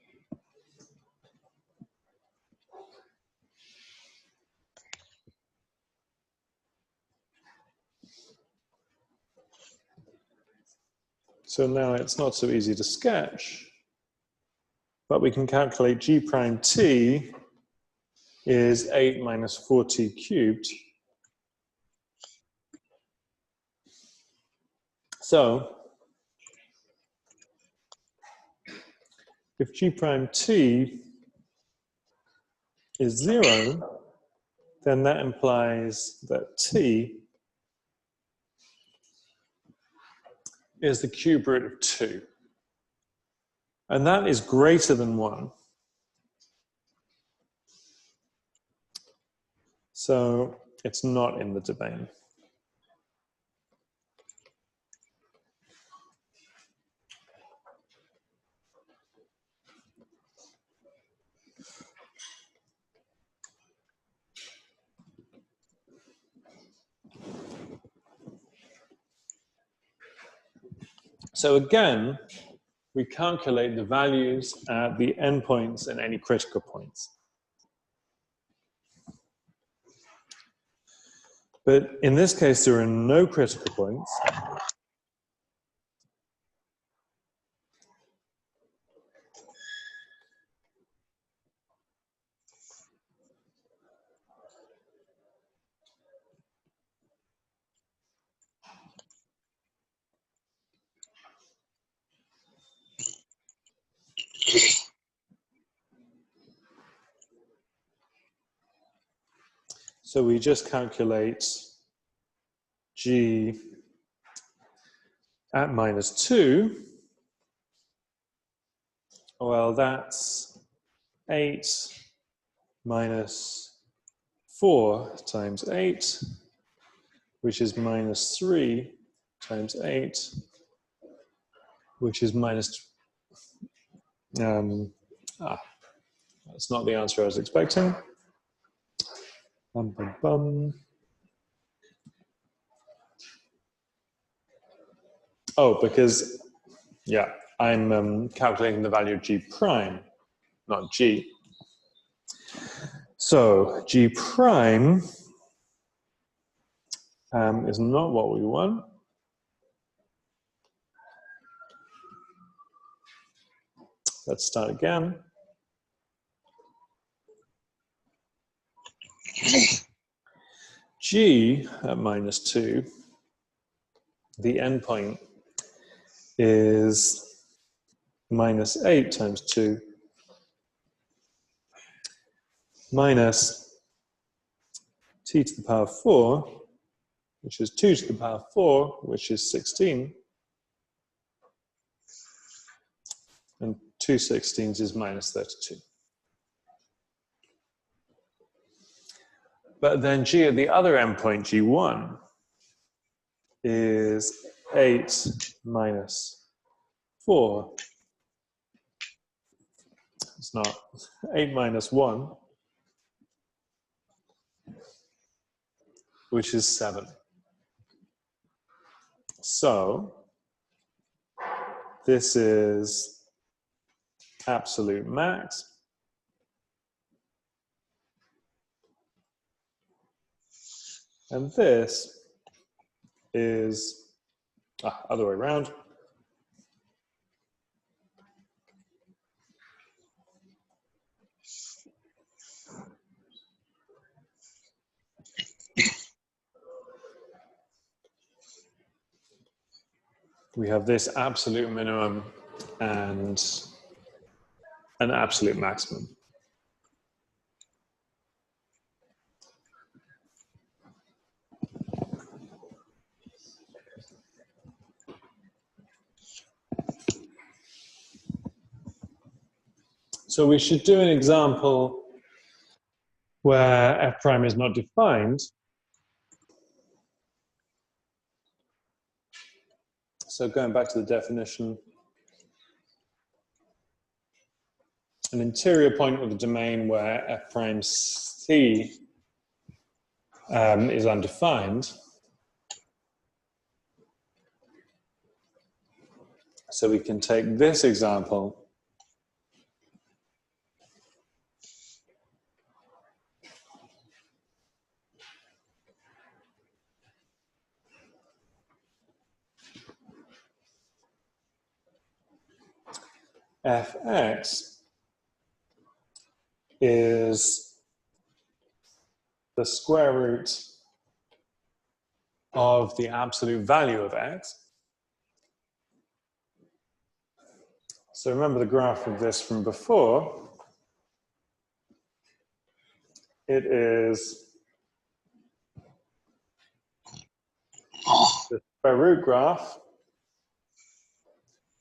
So now it's not so easy to sketch, but we can calculate g prime t is 8 minus 4t cubed. So if g prime t is 0, then that implies that t is the cube root of 2. And that is greater than 1. So it's not in the domain. So again, we calculate the values at the endpoints and any critical points. But in this case, there are no critical points. So we just calculate g at minus 2. Well, that's 8 minus 4 times 8, which is minus 3 times 8, which is minus... that's not the answer I was expecting. Bum, bum, bum. Oh, because, yeah, I'm calculating the value of g prime, not g. So g prime is not what we want. Let's start again. G at minus 2, the endpoint is minus 8 times 2 minus t to the power 4, which is 2 to the power 4, which is 16. And 2 16ths is minus 32. But then g at the other endpoint, g1, is 8 minus 4. It's not 8 minus 1, which is 7. So this is absolute max. And this is other way around. We have this absolute minimum and an absolute maximum. So we should do an example where f prime is not defined. So going back to the definition, an interior point with a domain where f prime c is undefined. So we can take this example fx is the square root of the absolute value of x. So remember the graph of this from before. It is the square root graph,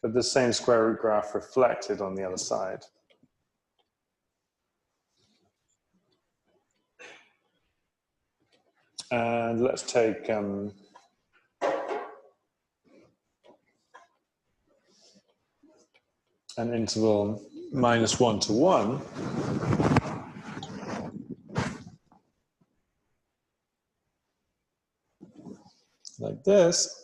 but the same square root graph reflected on the other side. And let's take an interval -1 to 1. Like this.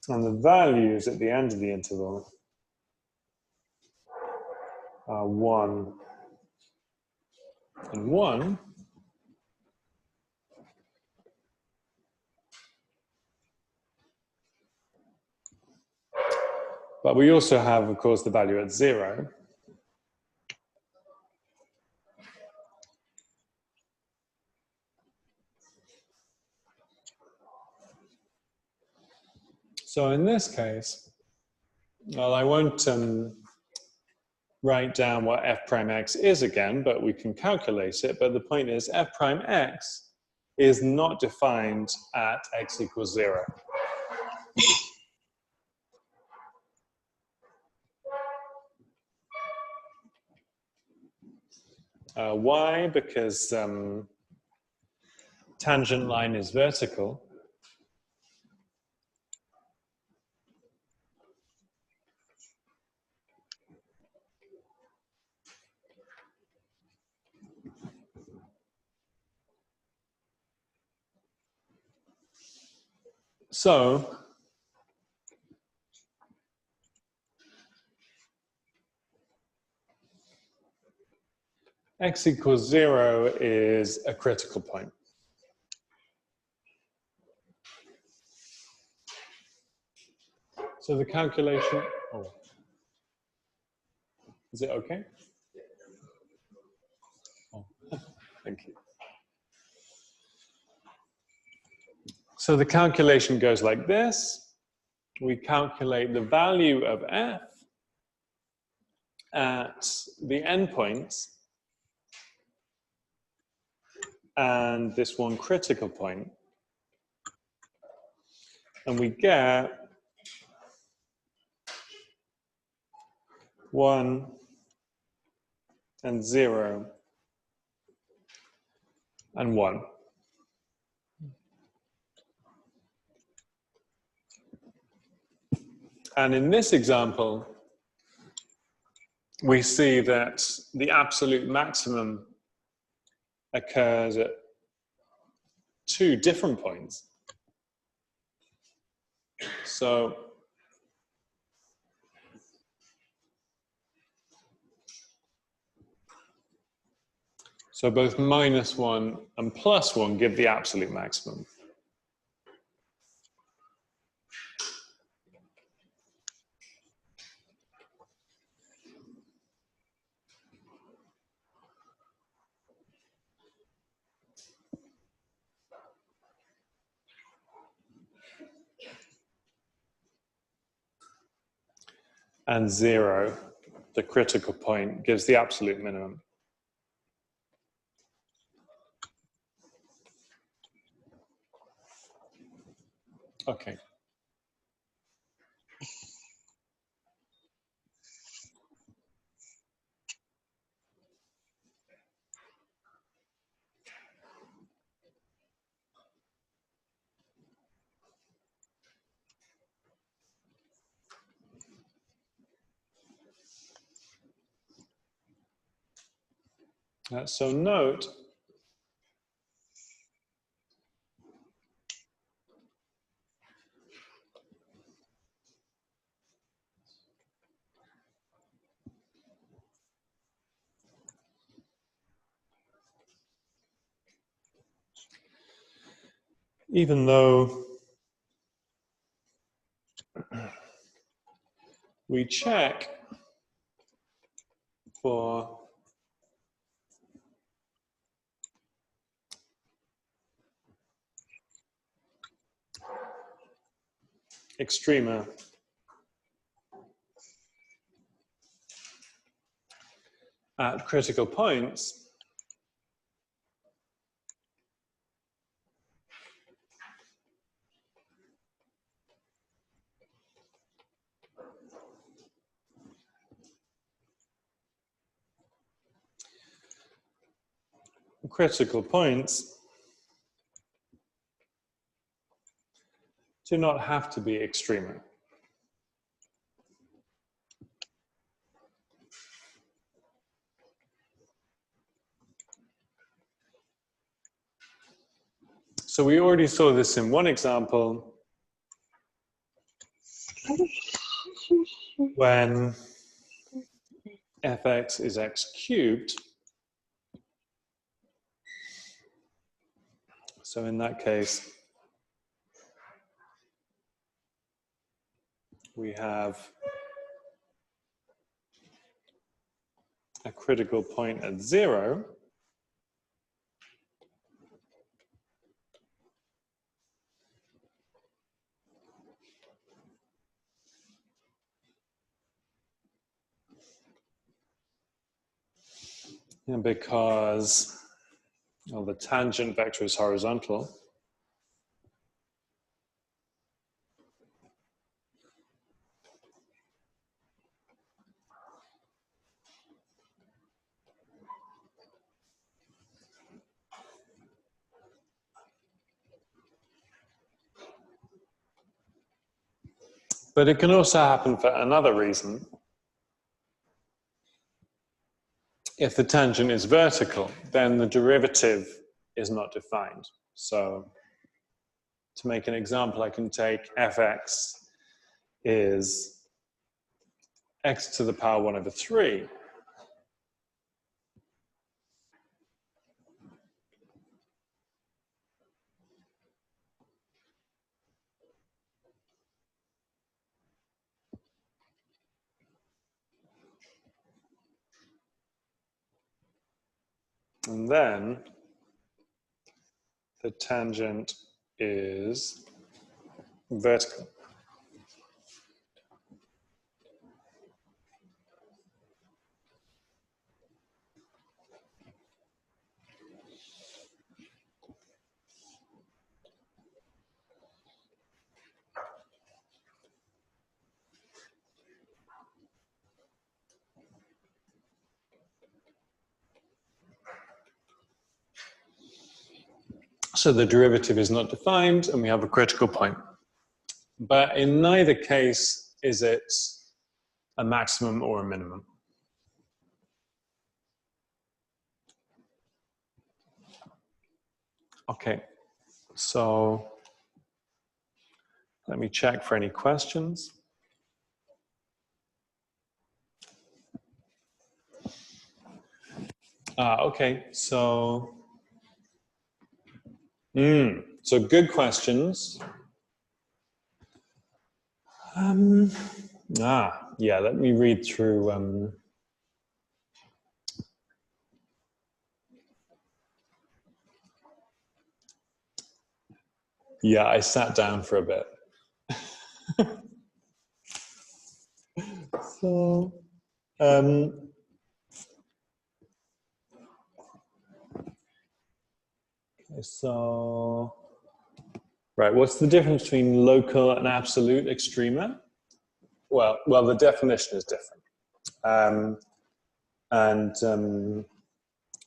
And the values at the end of the interval are 1 and 1. But we also have, of course, the value at 0. So in this case, well, I won't write down what f prime x is again, but we can calculate it. But the point is f prime x is not defined at x equals 0. Why? Because tangent line is vertical. So x equals 0 is a critical point. So the calculation, oh, is it okay? Oh, thank you. So the calculation goes like this. We calculate the value of f at the endpoints and this one critical point. And we get 1 and 0 and 1. And in this example, we see that the absolute maximum occurs at 2 different points. So both -1 and +1 give the absolute maximum. And 0, the critical point, gives the absolute minimum. Okay. So note even though we check for extrema at critical points, do not have to be extrema. So we already saw this in one example when fx is x cubed. So in that case, we have a critical point at 0. And because the tangent vector is horizontal, but it can also happen for another reason. If the tangent is vertical, then the derivative is not defined. So to make an example, I can take fx is x to the power 1 over 3. And then the tangent is vertical. So the derivative is not defined and we have a critical point. But in neither case is it a maximum or a minimum. Okay, so let me check for any questions. Okay, so good questions. Yeah, let me read through. Yeah, I sat down for a bit. So, right, what's the difference between local and absolute extrema? Well, the definition is different.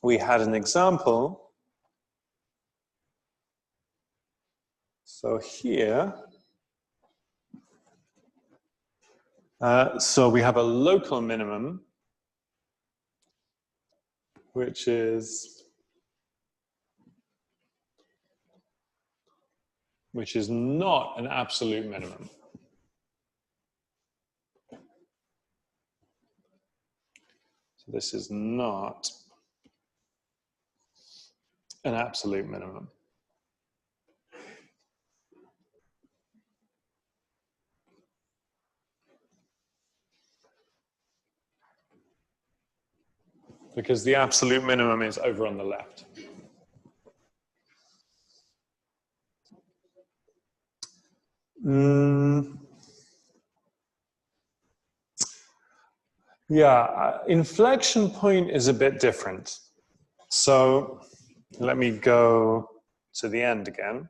We had an example. So here, so we have a local minimum which is not an absolute minimum. So this is not an absolute minimum. Because the absolute minimum is over on the left. Yeah, inflection point is a bit different. So let me go to the end again.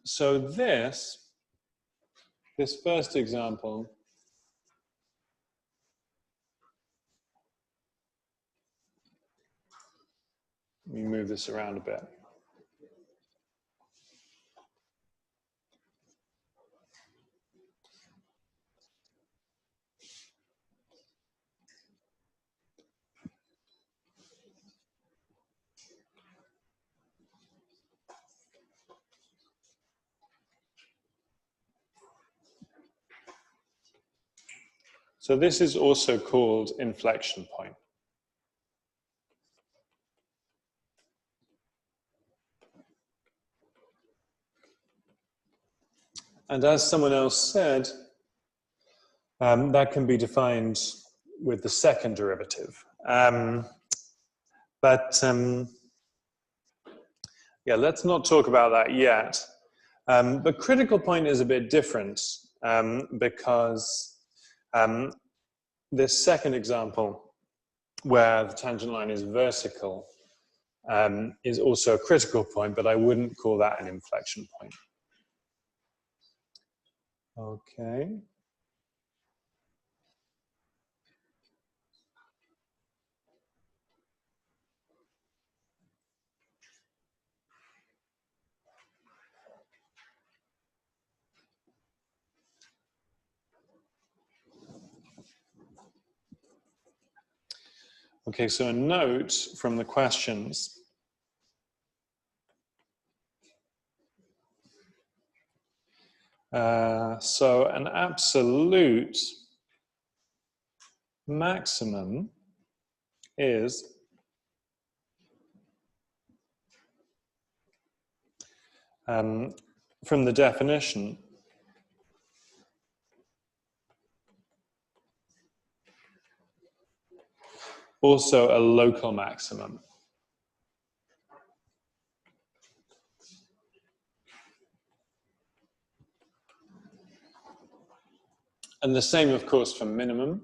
So this first example let me move this around a bit. So this is also called inflection point. And as someone else said, that can be defined with the second derivative. Yeah, let's not talk about that yet. But critical point is a bit different because this second example, where the tangent line is vertical, is also a critical point, but I wouldn't call that an inflection point. Okay. Okay, so a note from the questions. So an absolute maximum is from the definition also a local maximum. And the same, of course, for minimum.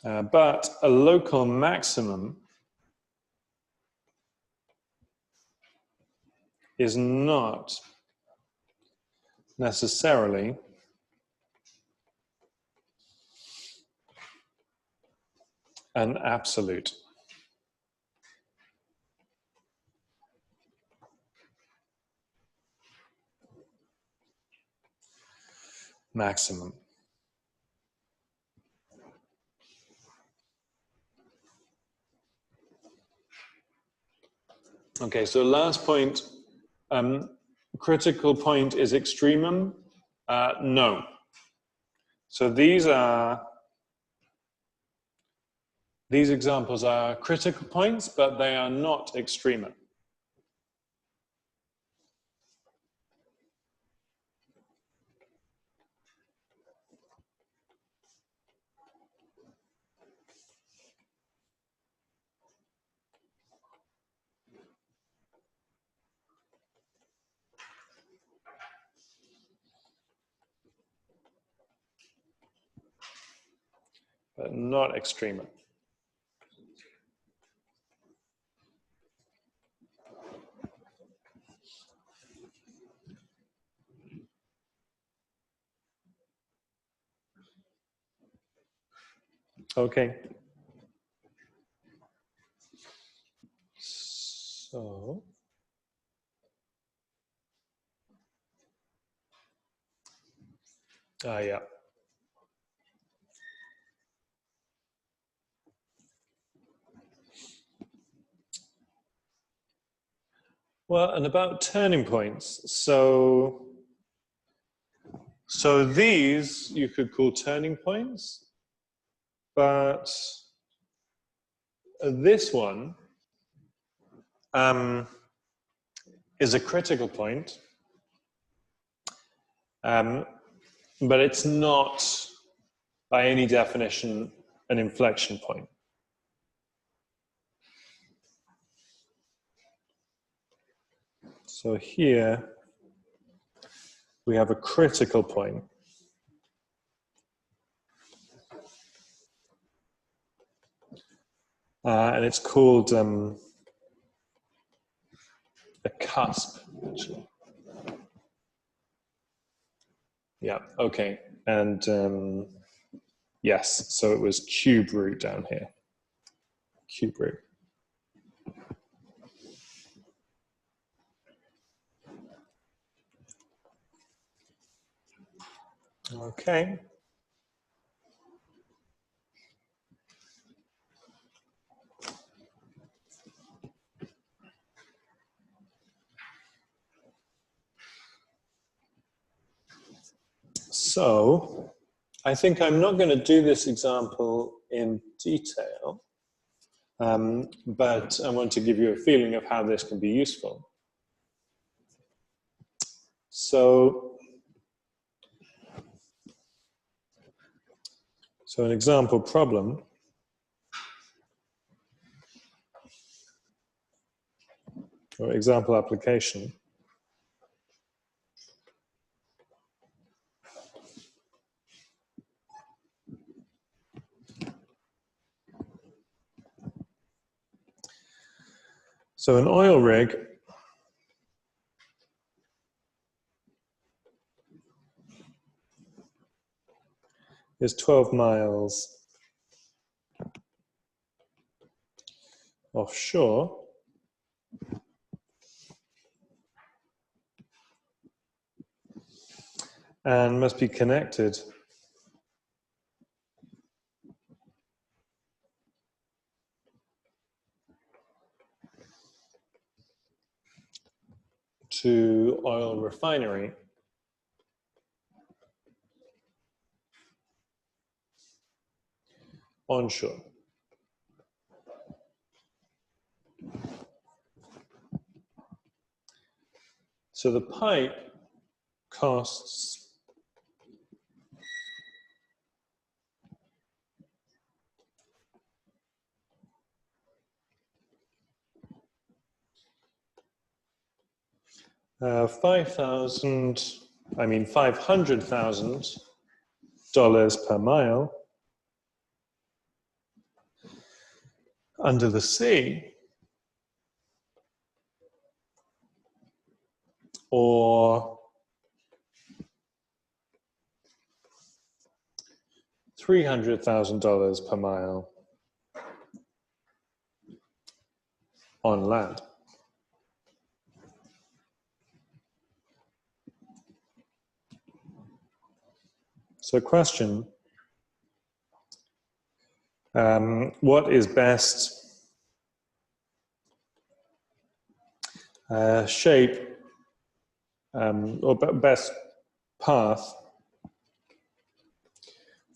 But a local maximum is not necessarily an absolute maximum. Okay, so last point, critical point is extremum? No. So these examples are critical points, but they are not extremum. But not extremum. Okay. So, yeah. Well, and about turning points. So these you could call turning points, but this one is a critical point, but it's not by any definition an inflection point. So here we have a critical point. And it's called a cusp, actually. Yeah, okay. And yes, so it was cube root down here. Cube root. Okay. So I think I'm not going to do this example in detail, but I want to give you a feeling of how this can be useful. So an example problem. Or example application. So an oil rig is 12 miles offshore. And must be connected to oil refinery onshore. So the pipe costs $500,000 per mile under the sea, or $300,000 per mile on land. So question, what is best shape or best path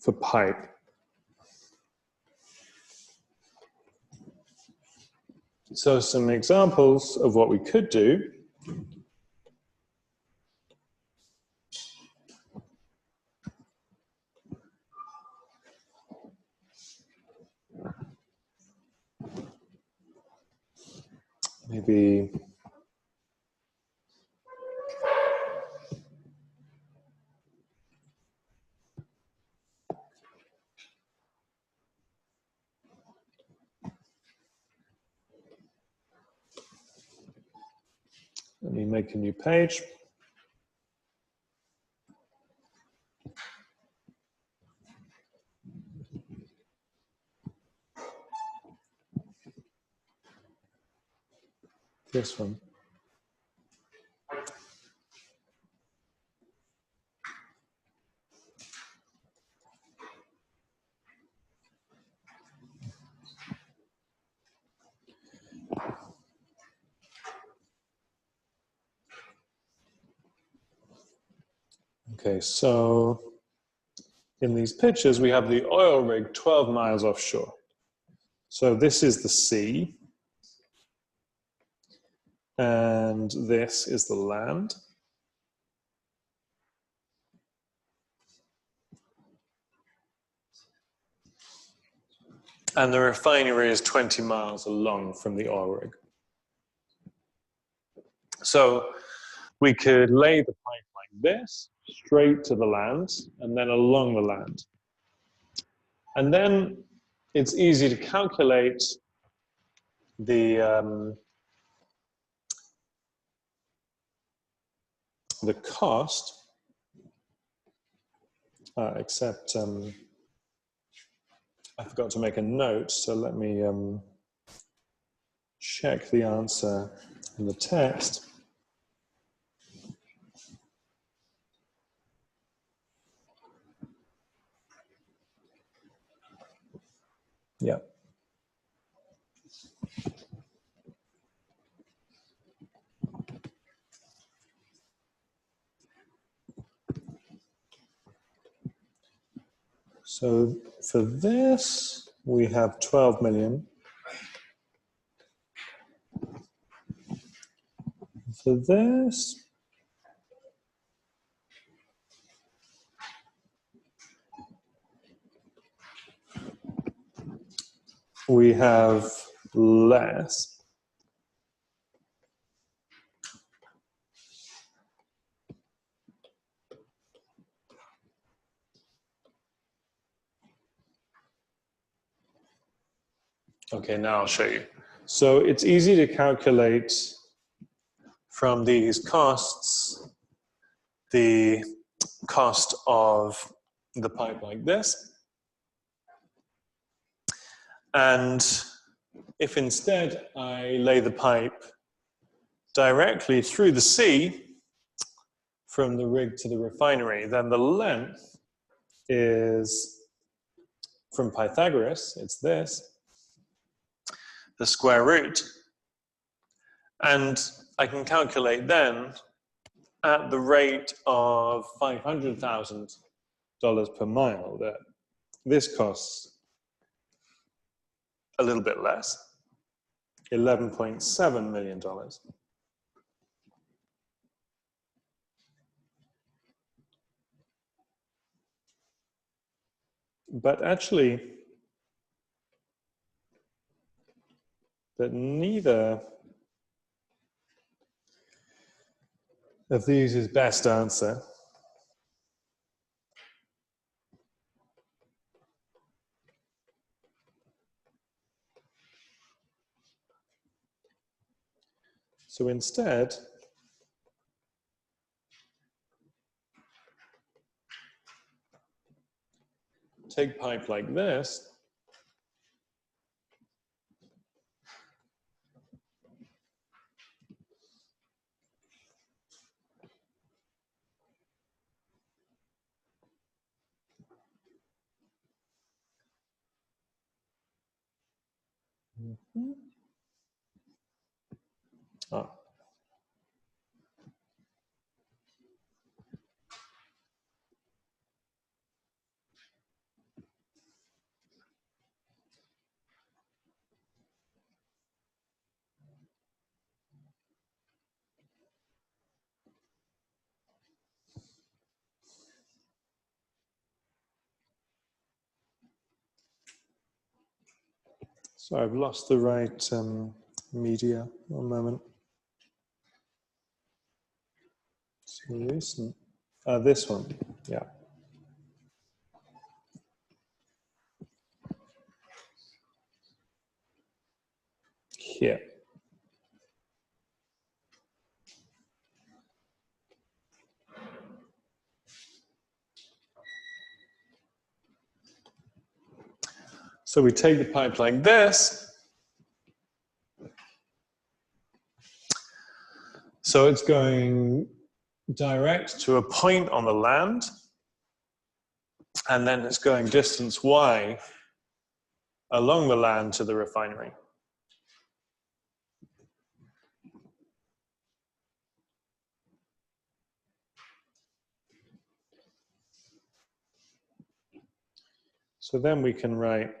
for pipe? So some examples of what we could do. Maybe let me make a new page. this one. Okay, so in these pictures, we have the oil rig 12 miles offshore. So this is the sea, and this is the land. And the refinery is 20 miles along from the oil rig. So we could lay the pipe like this, straight to the land, and then along the land. And then it's easy to calculate the cost, except I forgot to make a note, so let me check the answer in the text. Yeah. So for this, we have 12 million. For this, we have less. Okay, now I'll show you. So it's easy to calculate from these costs the cost of the pipe like this. And if instead I lay the pipe directly through the sea from the rig to the refinery, then the length is, from Pythagoras, it's this, the square root. And I can calculate then at the rate of $500,000 per mile that this costs a little bit less, $11.7 million. But actually, neither of these is best answer. So instead, take pipe like this, oh. So I've lost the right media. One moment. So recent. This one, yeah. Here. So we take the pipe like this, So it's going direct to a point on the land, and then it's going distance y along the land to the refinery. So then we can write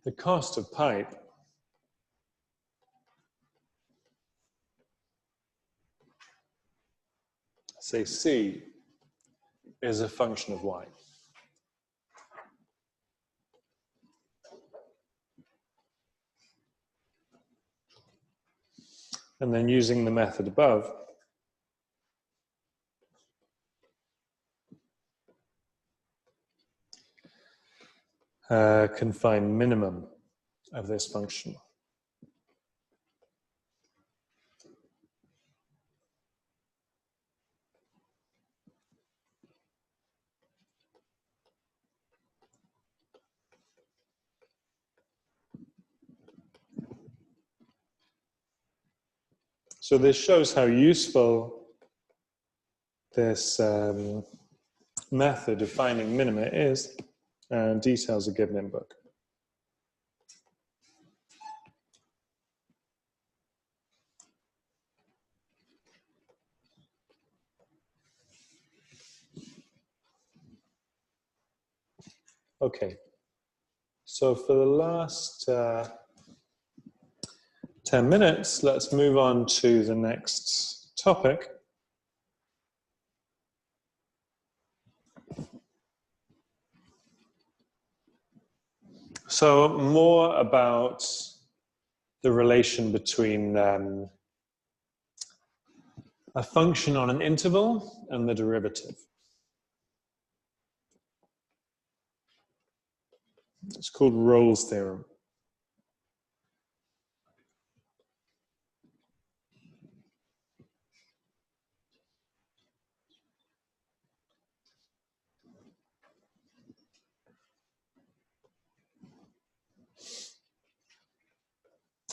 the cost of pipe say C is a function of y. And then using the method above, can find minimum of this function. So this shows how useful this method of finding minima is, and details are given in book. Okay, so for the last 10 minutes, let's move on to the next topic. So more about the relation between a function on an interval and the derivative. It's called Rolle's theorem.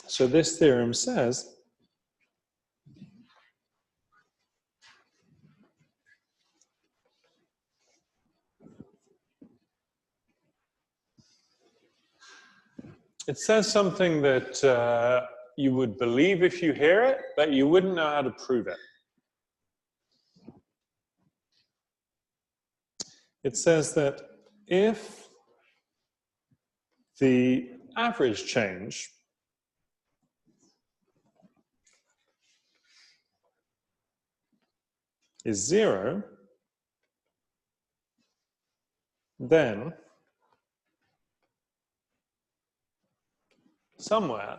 So this theorem says something that you would believe if you hear it, but you wouldn't know how to prove it. It says that if the average change is 0, then somewhere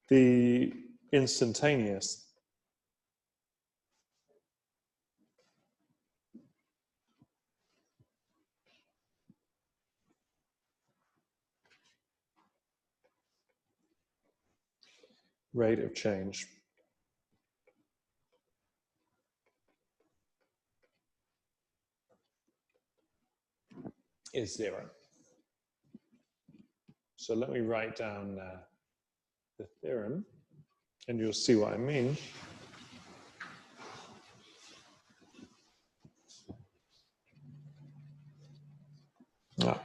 the instantaneous rate of change is 0. So let me write down the theorem, and you'll see what I mean. Ah.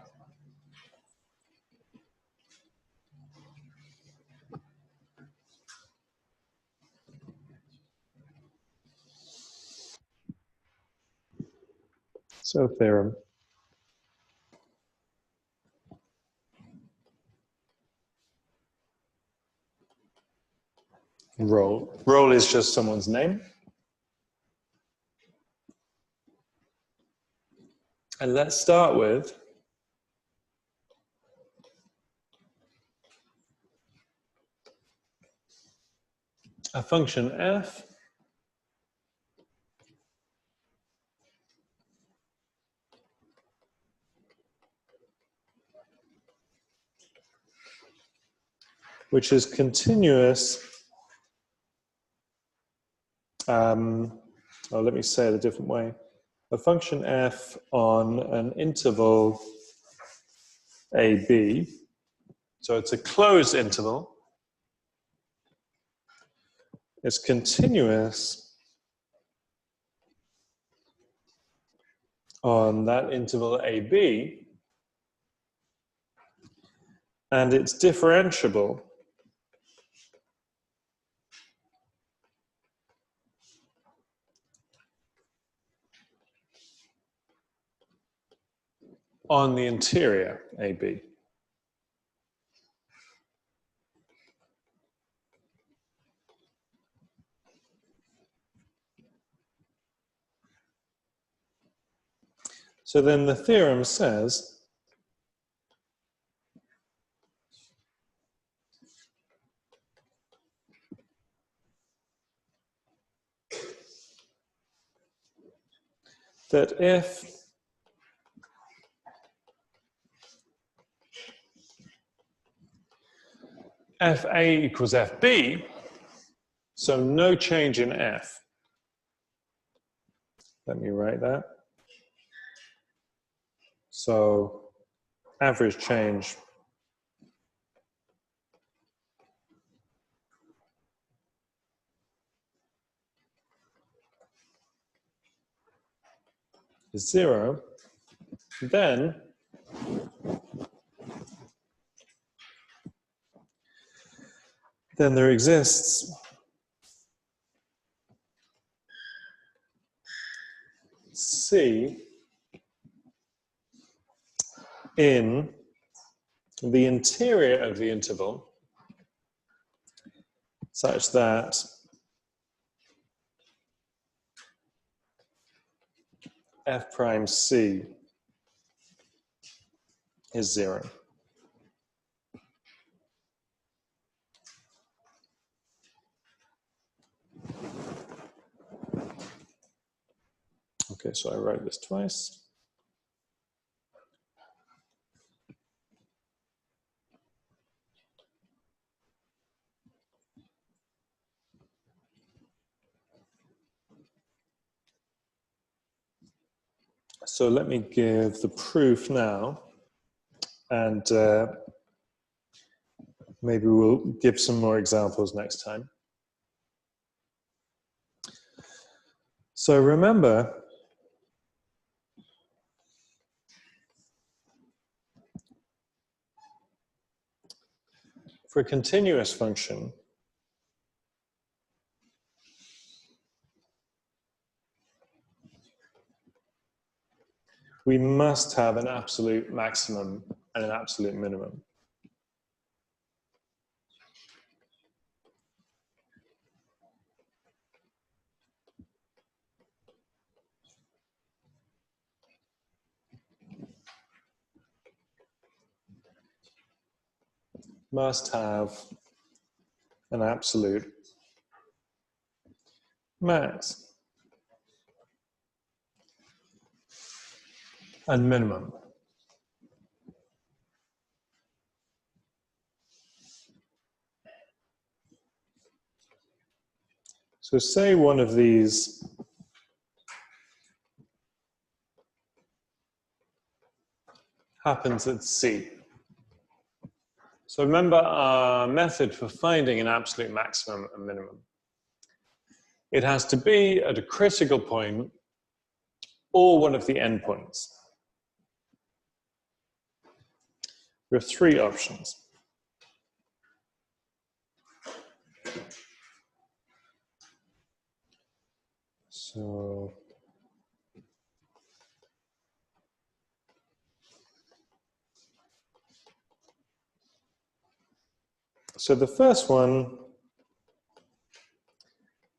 So theorem. Rolle. Rolle is just someone's name. And let's start with a function f which is continuous let me say it a different way. A function f on an interval AB, so it's a closed interval, is continuous on that interval AB, and it's differentiable on the interior AB. So then the theorem says that if FA equals FB, so no change in F. Let me write that. So average change is 0, then there exists C in the interior of the interval such that f prime C is 0. Okay, so I write this twice. So let me give the proof now, and maybe we'll give some more examples next time. So remember, for a continuous function, we must have an absolute maximum and an absolute minimum. Must have an absolute max and minimum. So say one of these happens at C. So remember our method for finding an absolute maximum and minimum. It has to be at a critical point or one of the endpoints. We have three options. So the first one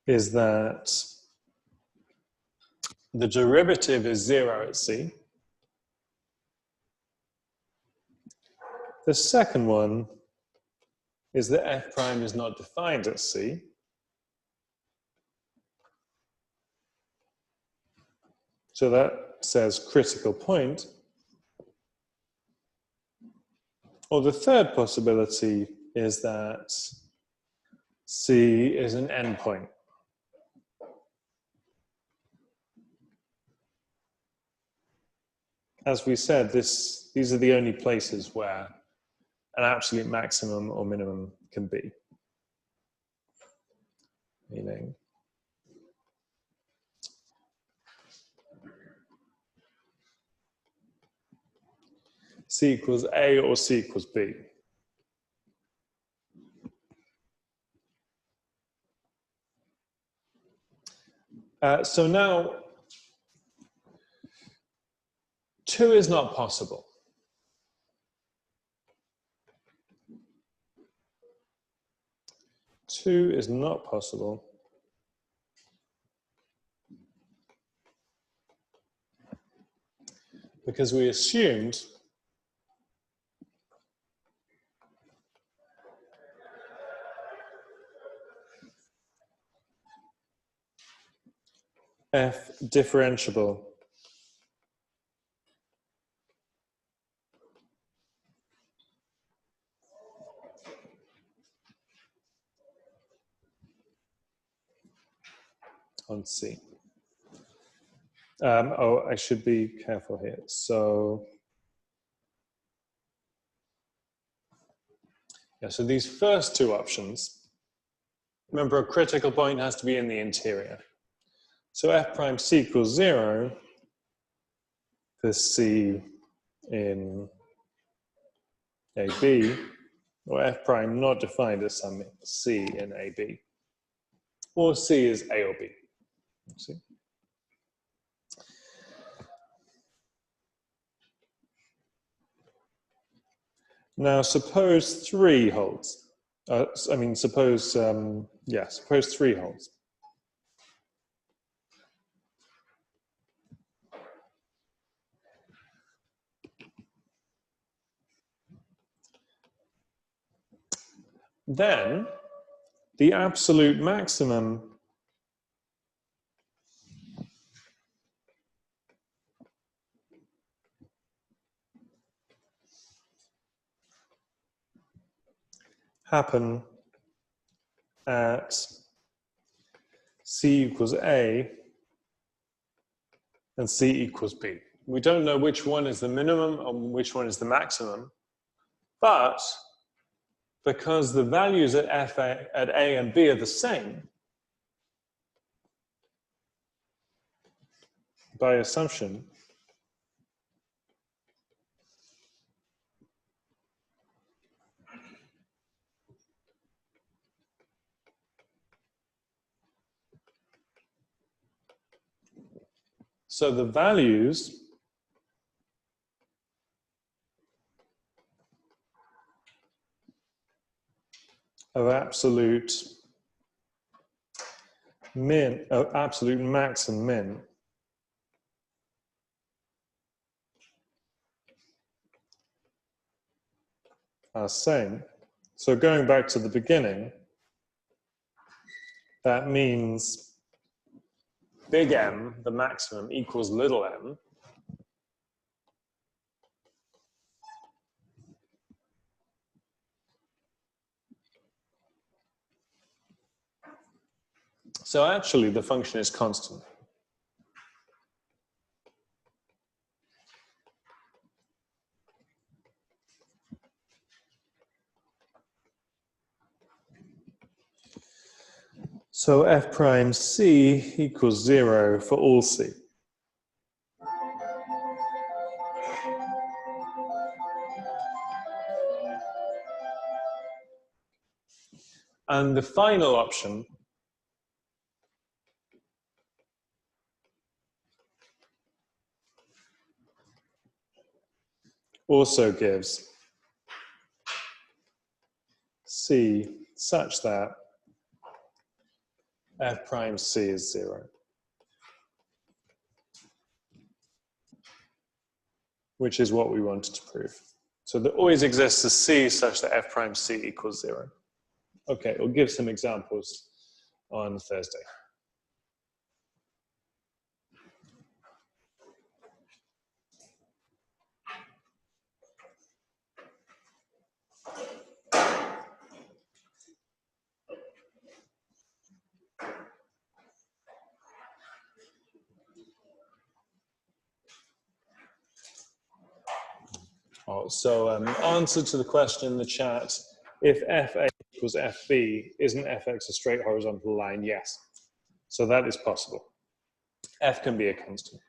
is that the derivative is 0 at C. The second one is that f prime is not defined at C. So that says critical point. Or the third possibility is that C is an endpoint. as we said, these are the only places where an absolute maximum or minimum can be. Meaning, C equals A or C equals B. So now, 2 is not possible. Two is not possible because we assumed F differentiable on C. Oh, I should be careful here. So, yeah, so these first two options, remember a critical point has to be in the interior. So F prime C equals 0 for C in AB, or F prime not defined as some C in AB, or C is A or B. See? Now suppose 3 holds. Suppose 3 holds. Then the absolute maximum happen at C equals A and C equals B. We don't know which one is the minimum and which one is the maximum, but because the values at A and B are the same, by assumption, so the values of absolute max and min are same. So going back to the beginning, that means big M, the maximum, equals little m. So actually the function is constant. So F prime C equals 0 for all C. And the final option also gives C such that F prime C is 0, which is what we wanted to prove. So there always exists a C such that F prime C equals 0. Okay, we'll give some examples on Thursday. So answer to the question in the chat, if FA equals FB, isn't FX a straight horizontal line? Yes. So that is possible. F can be a constant.